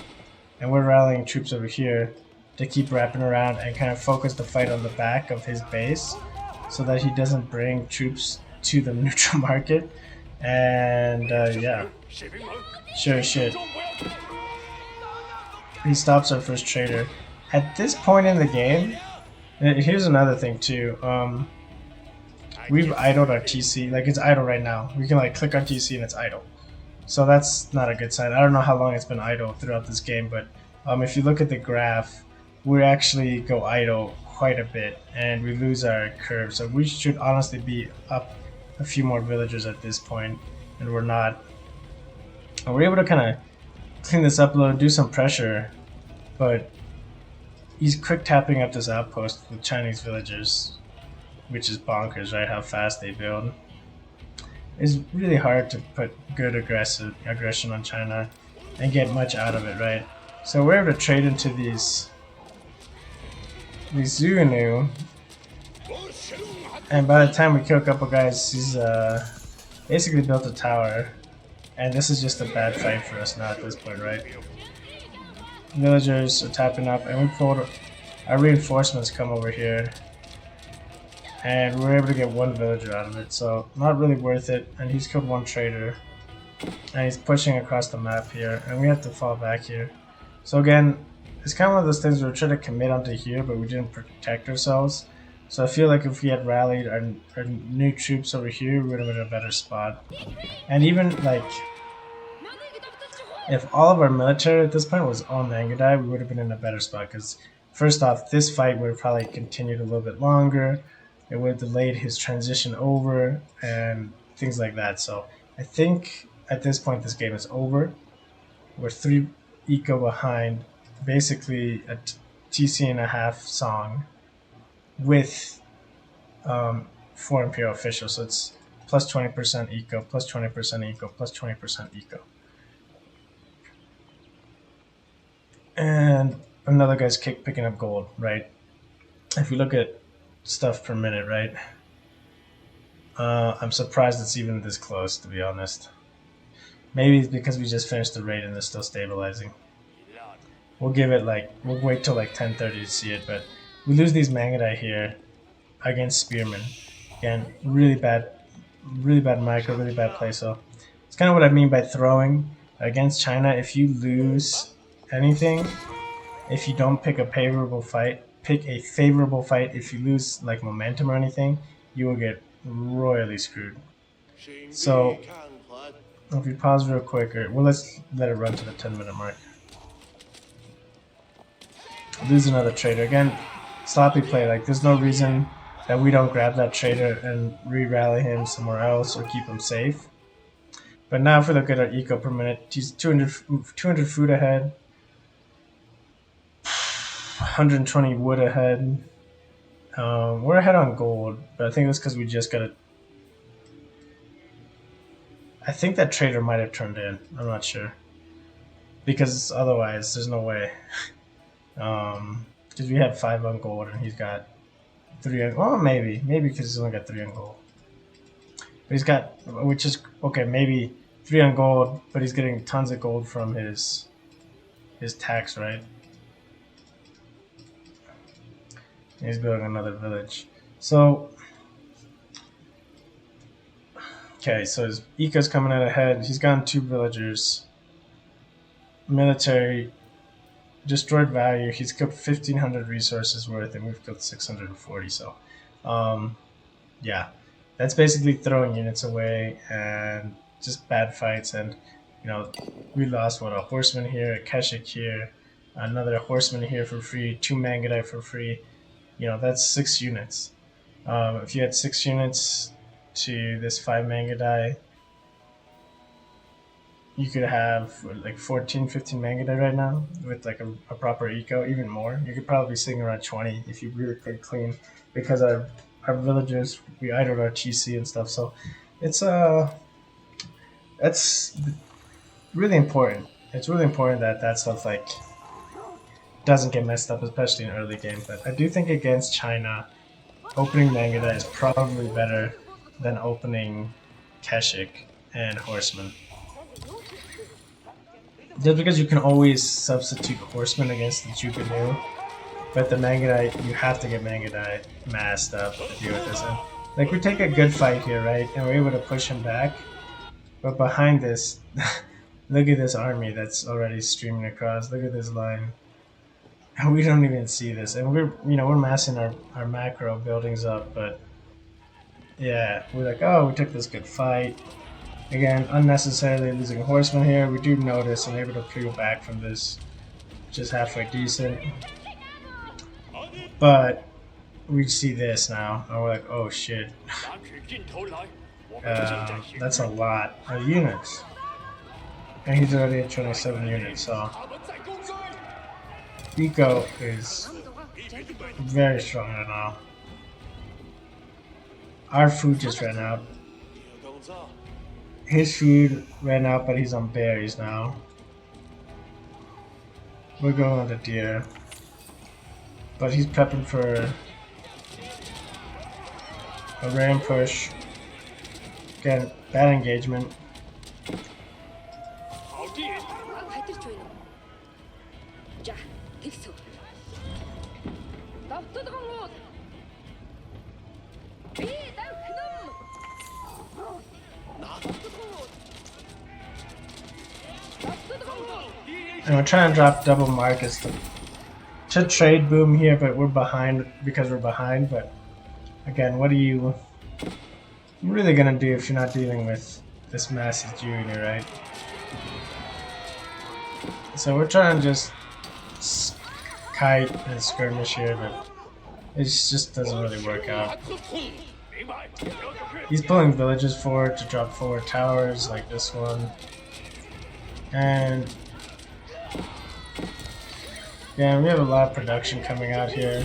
And we're rallying troops over here to keep wrapping around and kind of focus the fight on the back of his base so that he doesn't bring troops to the neutral market. And yeah, sure as shit. He stops our first trader. At this point in the game, here's another thing too. We've idled our TC. Like, it's idle right now. We can like click on TC and it's idle. So that's not a good sign. I don't know how long it's been idle throughout this game, but if you look at the graph, we actually go idle quite a bit and we lose our curve. So we should honestly be up a few more villagers at this point, and we're not. And we're able to kind of clean this up a little, do some pressure, but he's quick tapping up this outpost with Chinese villagers, which is bonkers, right? How fast they build. It's really hard to put good aggression on China and get much out of it, right? So we're able to trade into these Zugunu, and by the time we kill a couple guys, he's basically built a tower, and this is just a bad fight for us now at this point, right? Villagers are tapping up, and we pulled our reinforcements come over here, and we're able to get 1 villager out of it, so not really worth it. And he's killed 1 trader, and he's pushing across the map here, and we have to fall back here. So again, it's kind of one of those things where we're trying to commit onto here, but we didn't protect ourselves. So I feel like if we had rallied our new troops over here, we would have been in a better spot. And even like, if all of our military at this point was on Mangadai, we would have been in a better spot. Because first off, this fight would have probably continued a little bit longer. It would have delayed his transition over and things like that. So I think at this point this game is over. We're 3 eco behind, basically a TC and a half song with 4 Imperial officials. So it's plus 20% eco, plus 20% eco, plus 20% eco. And another guy's picking up gold, right? If you look at stuff per minute, right? I'm surprised it's even this close, to be honest. Maybe it's because we just finished the raid and they're still stabilizing. We'll give it like, we'll wait till like 10:30 to see it, but we lose these Mangadai here against Spearmen. Again, really bad micro, really bad play. So it's kind of what I mean by throwing against China. If you lose anything, if you don't pick a favorable fight, if you lose like momentum or anything, you will get royally screwed. So if we pause real quick, well, let's let it run to the 10-minute mark. Lose another trader. Again, sloppy play. Like, there's no reason that we don't grab that trader and re-rally him somewhere else or keep him safe. But now if we look at our eco per minute, he's 200 food ahead, 120 wood ahead. We're ahead on gold, but I think that's because we just got it. I think that trader might have turned in. I'm not sure. Because otherwise, there's no way. Because we had 5 on gold and he's got 3 on, well, maybe because he's only got 3 on gold. But he's got, which is okay, maybe 3 on gold, but he's getting tons of gold from his tax, right? And he's building another village. So okay, so his eco's coming out ahead. He's gotten 2 villagers. military destroyed value. He's killed 1,500 resources worth, and we've killed 640. So, um, yeah, that's basically throwing units away and just bad fights. And you know, we lost what, a horseman here, a Keshik here, another horseman here for free, 2 Mangudai for free. You know, that's 6 units. If you had 6 units to this 5 Mangudai, you could have like 14, 15 Mangudai right now with like a proper eco, even more. You could probably be sitting around 20 if you really played clean, because our villagers, we idled our TC and stuff. So it's that's really important. It's really important that that stuff like doesn't get messed up, especially in early game. But I do think against China, opening Mangudai is probably better than opening Keshik and Horseman. Just because you can always substitute Horseman against the Jukunu, but the Mangudai, you have to get Mangudai masked up to deal with this. And, like, we take a good fight here, right? And we're able to push him back. But behind this, look at this army that's already streaming across. Look at this line. And we don't even see this. And we're massing our macro buildings up, but yeah, we're like, oh, we took this good fight. Again, unnecessarily losing a horseman here. We do notice I'm able to peel back from this, which is halfway decent. But we see this now, and we're like, oh shit. That's a lot of units. And he's already at 27 units, so Eco is very strong right now. Our food just ran out. His food ran out, but he's on berries now. We're going on the deer. But he's prepping for a ram push. Again, bad engagement. And we're trying to drop double markets to trade boom here, but we're behind because we're behind. But again, what are you really gonna do if you're not dealing with this massive junior, right? So we're trying to just kite and skirmish here, but it just doesn't really work out. He's pulling villages forward to drop forward towers like this one. And yeah, we have a lot of production coming out here.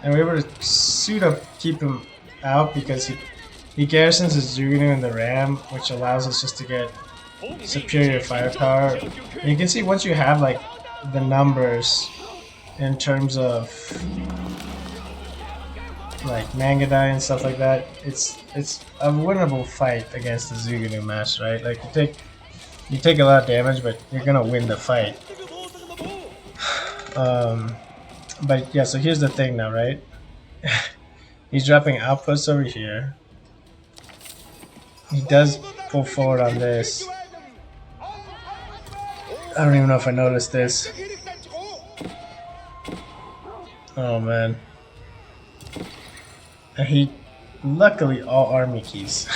And we're able to suit up, keep him out because he garrisons his Zugunu in the ram, which allows us just to get superior firepower. And you can see once you have like the numbers in terms of like Mangudai and stuff like that, it's a winnable fight against the Zugunu match, right? Like you take a lot of damage, but you're gonna win the fight. But yeah, so here's the thing now, right? He's dropping outposts over here. He does pull forward on this. I don't even know if I noticed this. Oh man. And he, luckily all army keys.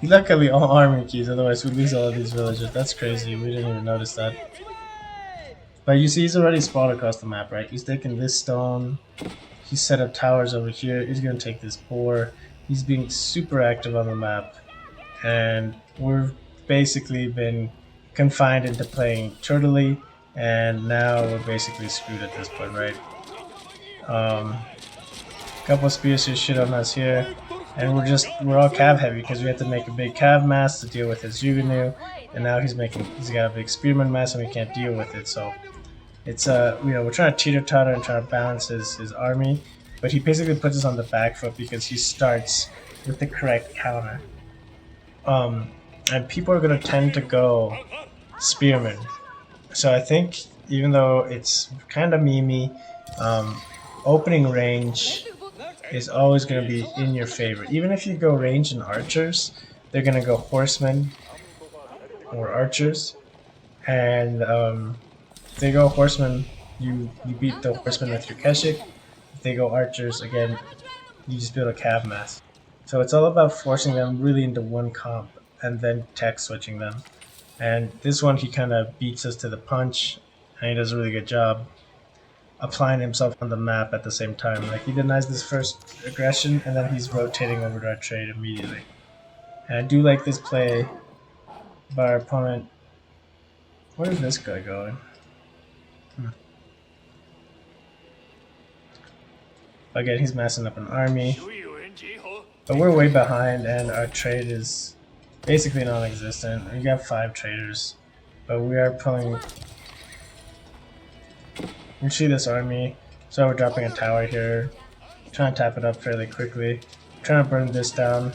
Luckily all army keys, otherwise we'd lose all of these villagers. That's crazy, we didn't even notice that. But you see he's already sprawled across the map, right? He's taking this stone. He's set up towers over here. He's gonna take this boar. He's being super active on the map. And we've basically been confined into playing turtley, and now we're basically screwed at this point, right? Couple of spears here shit on us here, and we're all cav heavy because we have to make a big cav mass to deal with his Jugunu, and now he's got a big spearman mass and we can't deal with it. So it's we're trying to teeter-totter and trying to balance his army, but he basically puts us on the back foot because he starts with the correct counter. And people are going to tend to go spearman. So I think even though it's kind of memey, opening range is always going to be in your favor. Even if you go range and archers, they're gonna go horsemen or archers, and if they go horsemen, you beat the horsemen with your keshik. If they go archers, again, you just build a cav mass. So it's all about forcing them really into one comp and then tech switching them. And this one, he kind of beats us to the punch, and he does a really good job applying himself on the map at the same time. Like, he denies this first aggression, and then he's rotating over to our trade immediately. And I do like this play by our opponent. Where is this guy going? Again, he's massing up an army. But we're way behind, and our trade is basically non-existent. We got 5 traders, but we are pulling. You see this army, so we're dropping a tower here, trying to tap it up fairly quickly, trying to burn this down.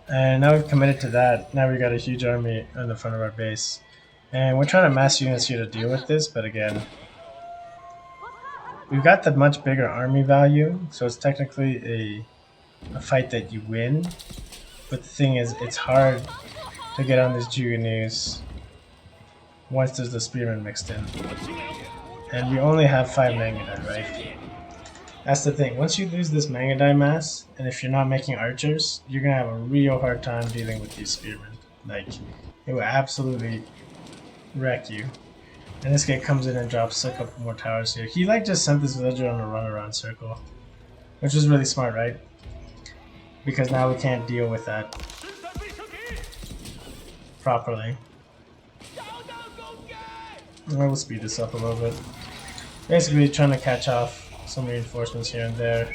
And now we've committed to that. Now we got a huge army in the front of our base. And we're trying to mass units here to deal with this, but again, we've got the much bigger army value, so it's technically a fight that you win. But the thing is, it's hard to get on these Juganews once there's the spearmen mixed in. And we only have 5 Mangadai, right? That's the thing. Once you lose this Mangadai mass, and if you're not making archers, you're gonna have a real hard time dealing with these spearmen. Like, it will absolutely wreck you. And this guy comes in and drops a couple more towers here. He like just sent this villager on a runaround circle, which was really smart, right? Because now we can't deal with that properly. We'll speed this up a little bit. Basically trying to catch off some reinforcements here and there.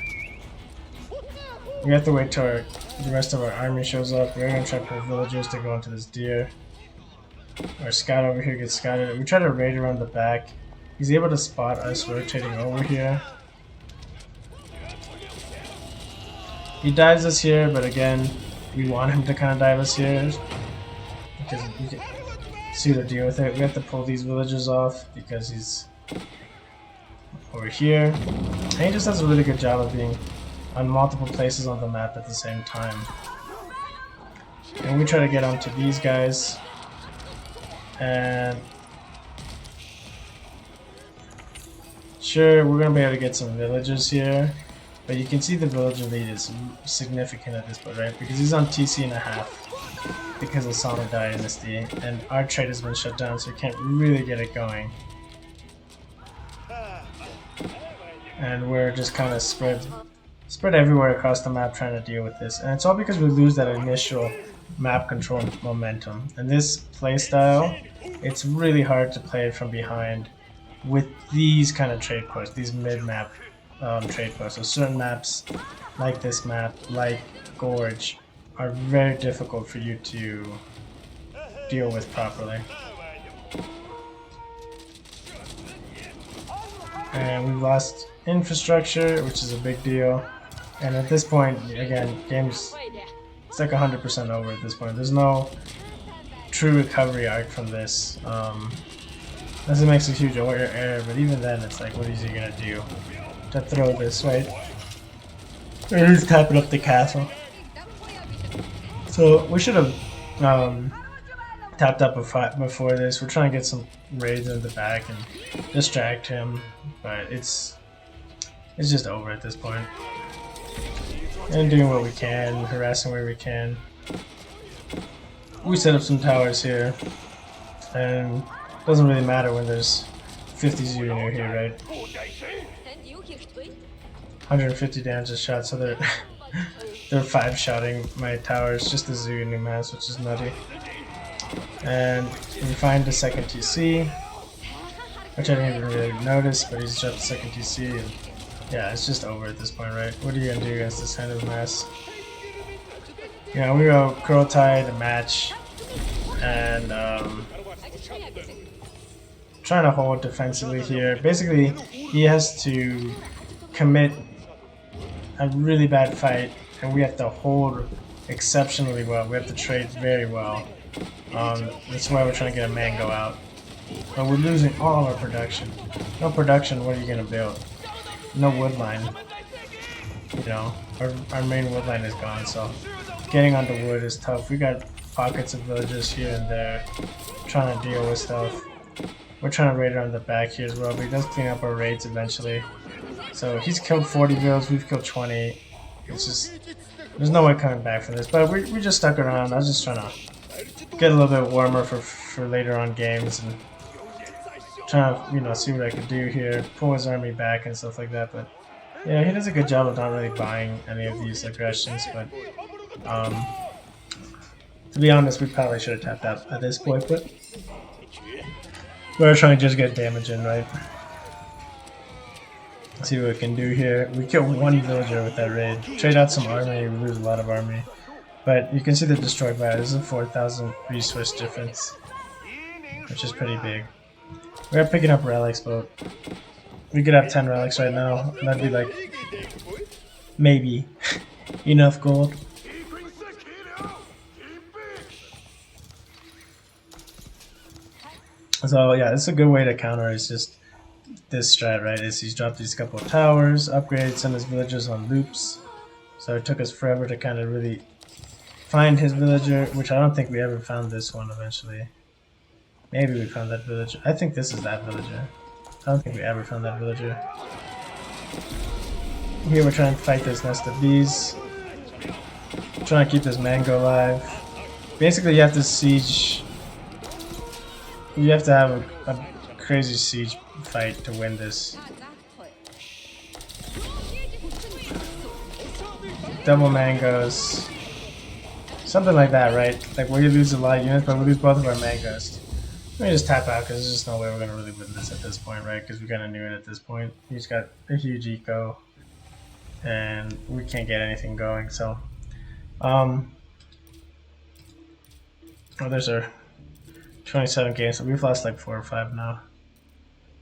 We have to wait till the rest of our army shows up. We're going to try to pull villagers to go into this deer. Our scout over here gets scouted. We try to raid around the back. He's able to spot us rotating over here. He dives us here, but again, we want him to kind of dive us here because we can see to deal with it. We have to pull these villagers off because he's over here. And he just does a really good job of being on multiple places on the map at the same time. And we try to get onto these guys. And sure, we're going to be able to get some villagers here. But you can see the villager lead is significant at this point, right? Because he's on TC and a half because of Song Dynasty. And our trade has been shut down, so we can't really get it going. And we're just kind of spread everywhere across the map trying to deal with this. And it's all because we lose that initial map control momentum. And this playstyle, it's really hard to play it from behind with these kind of trade posts, these mid-map trade posts. So certain maps, like this map, like Gorge, are very difficult for you to deal with properly. And we've lost infrastructure, which is a big deal. And at this point, again, game's it's like 100% over at this point. There's no true recovery arc from this. This makes a huge error, but even then, it's like, what is he gonna do to throw this, right? Or he's tapping up the castle. So we should have tapped up before this. We're trying to get some raids in the back and distract him, but it's just over at this point. And doing what we can, harassing where we can. We set up some towers here, and it doesn't really matter when there's 50 Zuni here, right? 150 damage a shot, so they're 5-shotting my towers, just the Zuni mass, which is nutty. And we find the second TC, which I didn't even really notice, but he's shot the second TC, and yeah, it's just over at this point, right? What are you gonna do against this kind of mess? You know, we go Kurultai to match, and trying to hold defensively here. Basically, he has to commit a really bad fight, and we have to hold exceptionally well. We have to trade very well That's why we're trying to get a mango out. But we're losing all our production. No production, what are you gonna build? No wood line. You know, our main wood line is gone, so getting onto wood is tough. We got pockets of villages here and there trying to deal with stuff. We're trying to raid around the back here as well, but he does clean up our raids eventually. So he's killed 40 villas, we've killed 20. It's just, there's no way coming back from this. But we just stuck around. I was just trying to get a little bit warmer for later on games and trying to, see what I could do here, pull his army back and stuff like that. But yeah, he does a good job of not really buying any of these aggressions. But to be honest, we probably should have tapped out at this point. But we're trying to just get damage in, right? Let's see what we can do here. We kill one villager with that raid. Trade out some army, we lose a lot of army. But you can see the destroyed by it. This is a 4,000 resource difference, which is pretty big. We're picking up relics, but we could have 10 relics right now. And that'd be like, maybe, enough gold. So yeah, it's a good way to counter. It's just this strat, right? Is he's dropped these couple of towers, upgraded some of his villagers on loops. So it took us forever to kind of really find his villager, which I don't think we ever found this one eventually. Maybe we found that villager. I think this is that villager. I don't think we ever found that villager. Here we're trying to fight this nest of bees. Trying to keep this mango alive. Basically you have to siege. You have to have a crazy siege fight to win this. Double mangoes. Something like that, right? Like where you lose a lot of units, but we lose both of our mangoes. Let me just tap out because there's just no way we're going to really win this at this point, right? Because we kind of knew it at this point. He's got a huge eco. And we can't get anything going, so. Oh, there's our 27 games, so we've lost like 4 or 5 now.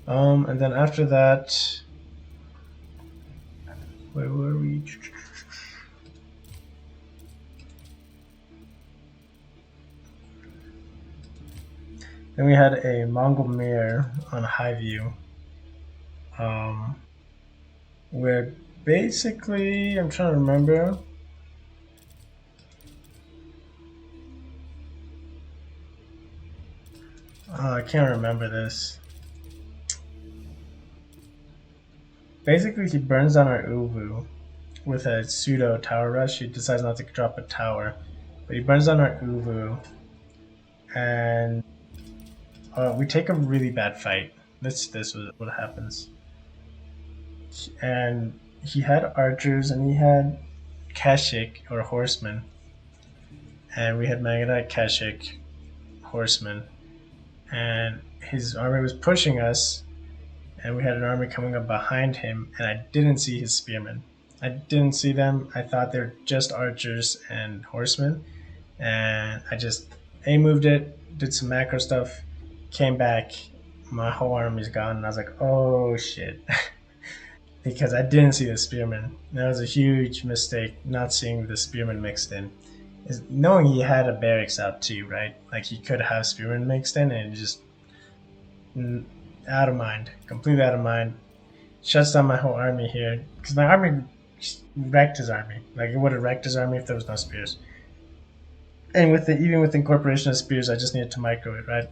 And then after that, where were we? Then we had a Mongol mare on high view, where basically, I'm trying to remember. I can't remember this. Basically, he burns down our Uvu with a pseudo tower rush. He decides not to drop a tower, but he burns down our Uvu, and we take a really bad fight. This was what happens. And he had archers and he had Kashik or horsemen, and we had Magadite Kashik horsemen, and his army was pushing us, and we had an army coming up behind him, and I didn't see his spearmen. I didn't see them. I thought they were just archers and horsemen, and I just A-moved it, did some macro stuff, came back, my whole army's gone, and I was like, oh shit. Because I didn't see the spearmen. That was a huge mistake, not seeing the spearmen mixed in. Is knowing he had a barracks out too, right? Like he could have spearmen mixed in, and just out of mind, completely out of mind. Shuts down my whole army here because my army wrecked his army. Like it would have wrecked his army if there was no spears. And with even with incorporation of spears, I just needed to micro it, right?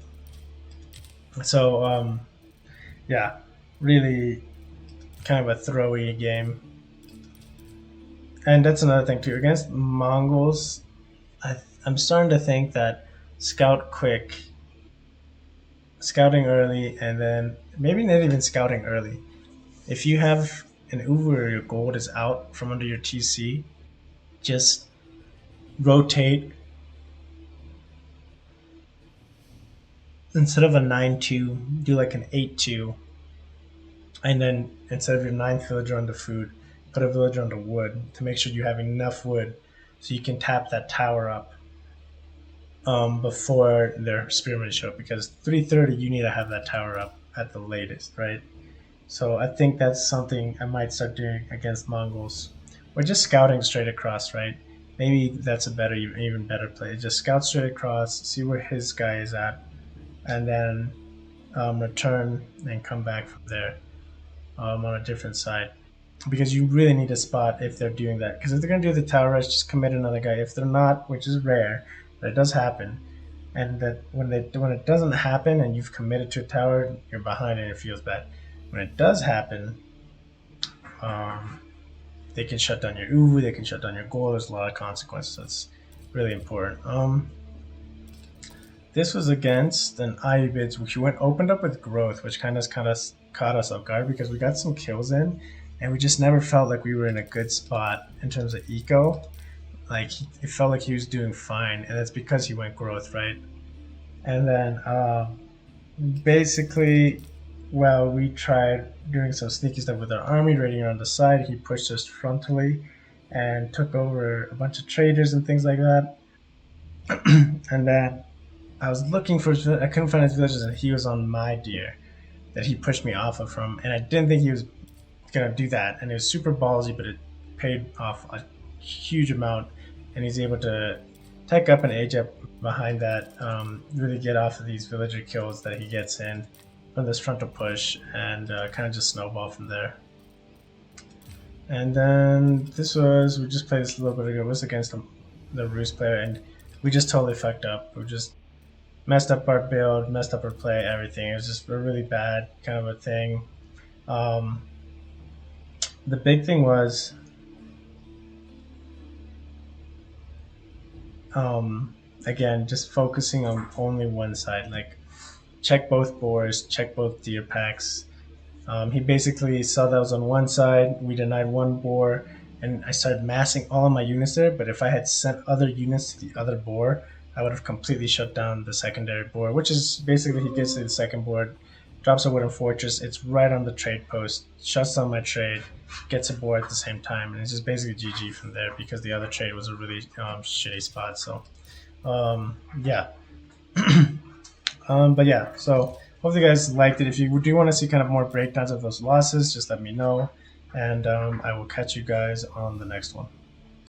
So yeah, really kind of a throwy game. And that's another thing too. Against Mongols, I'm starting to think that scout quick, scouting early, and then maybe not even scouting early. If you have an Uvu or your gold is out from under your TC, just rotate. Instead of a 9-2, do like an 8-2. And then instead of your 9th villager on the food, put a villager on the wood to make sure you have enough wood so you can tap that tower up before their spearmen show up, because 3:30 you need to have that tower up at the latest, right? So I think that's something I might start doing against Mongols. Or just scouting straight across, right? maybe that's a better, even better play. Just scout straight across, see where his guy is at, and then return and come back from there on a different side. Because you really need a spot if they're doing that. Because if they're going to do the tower rush, just commit another guy. If they're not, which is rare, but it does happen, and that when it doesn't happen and you've committed to a tower, you're behind and it feels bad. When it does happen, um, they can shut down your Uwu, they can shut down your goal. There's a lot of consequences. That's really important. This was against an Ivy Bids, which went opened up with growth, which kind of caught us off guard because we got some kills in, and we just never felt like we were in a good spot in terms of eco. Like it felt like he was doing fine, and that's because he went growth, right? And then basically, well, we tried doing some sneaky stuff with our army, raiding on the side. He pushed us frontally and took over a bunch of traders and things like that. And then I was looking for, I couldn't find his villages, and he was on my deer that he pushed me off of from, and I didn't think he was gonna do that, and it was super ballsy, but it paid off a huge amount, and he's able to tech up and age up behind that, really get off of these villager kills that he gets in from this frontal push, and kind of just snowball from there. And then we just played this a little bit ago. It was against the Roost player, and we just totally fucked up. We just messed up our build, messed up our play, everything. It was just a really bad kind of a thing. The big thing was again just focusing on only one side. Like check both boars, check both deer packs. He basically saw that I was on one side. We denied one boar, and I started massing all of my units there. But if I had sent other units to the other boar, I would have completely shut down the secondary board, which is basically he gets to the second board, drops a wooden fortress. It's right on the trade post, shuts down my trade, gets a board at the same time, and it's just basically GG from there because the other trade was a really shitty spot. So, yeah. But yeah, so hopefully you guys liked it. If you do want to see kind of more breakdowns of those losses, just let me know, and I will catch you guys on the next one.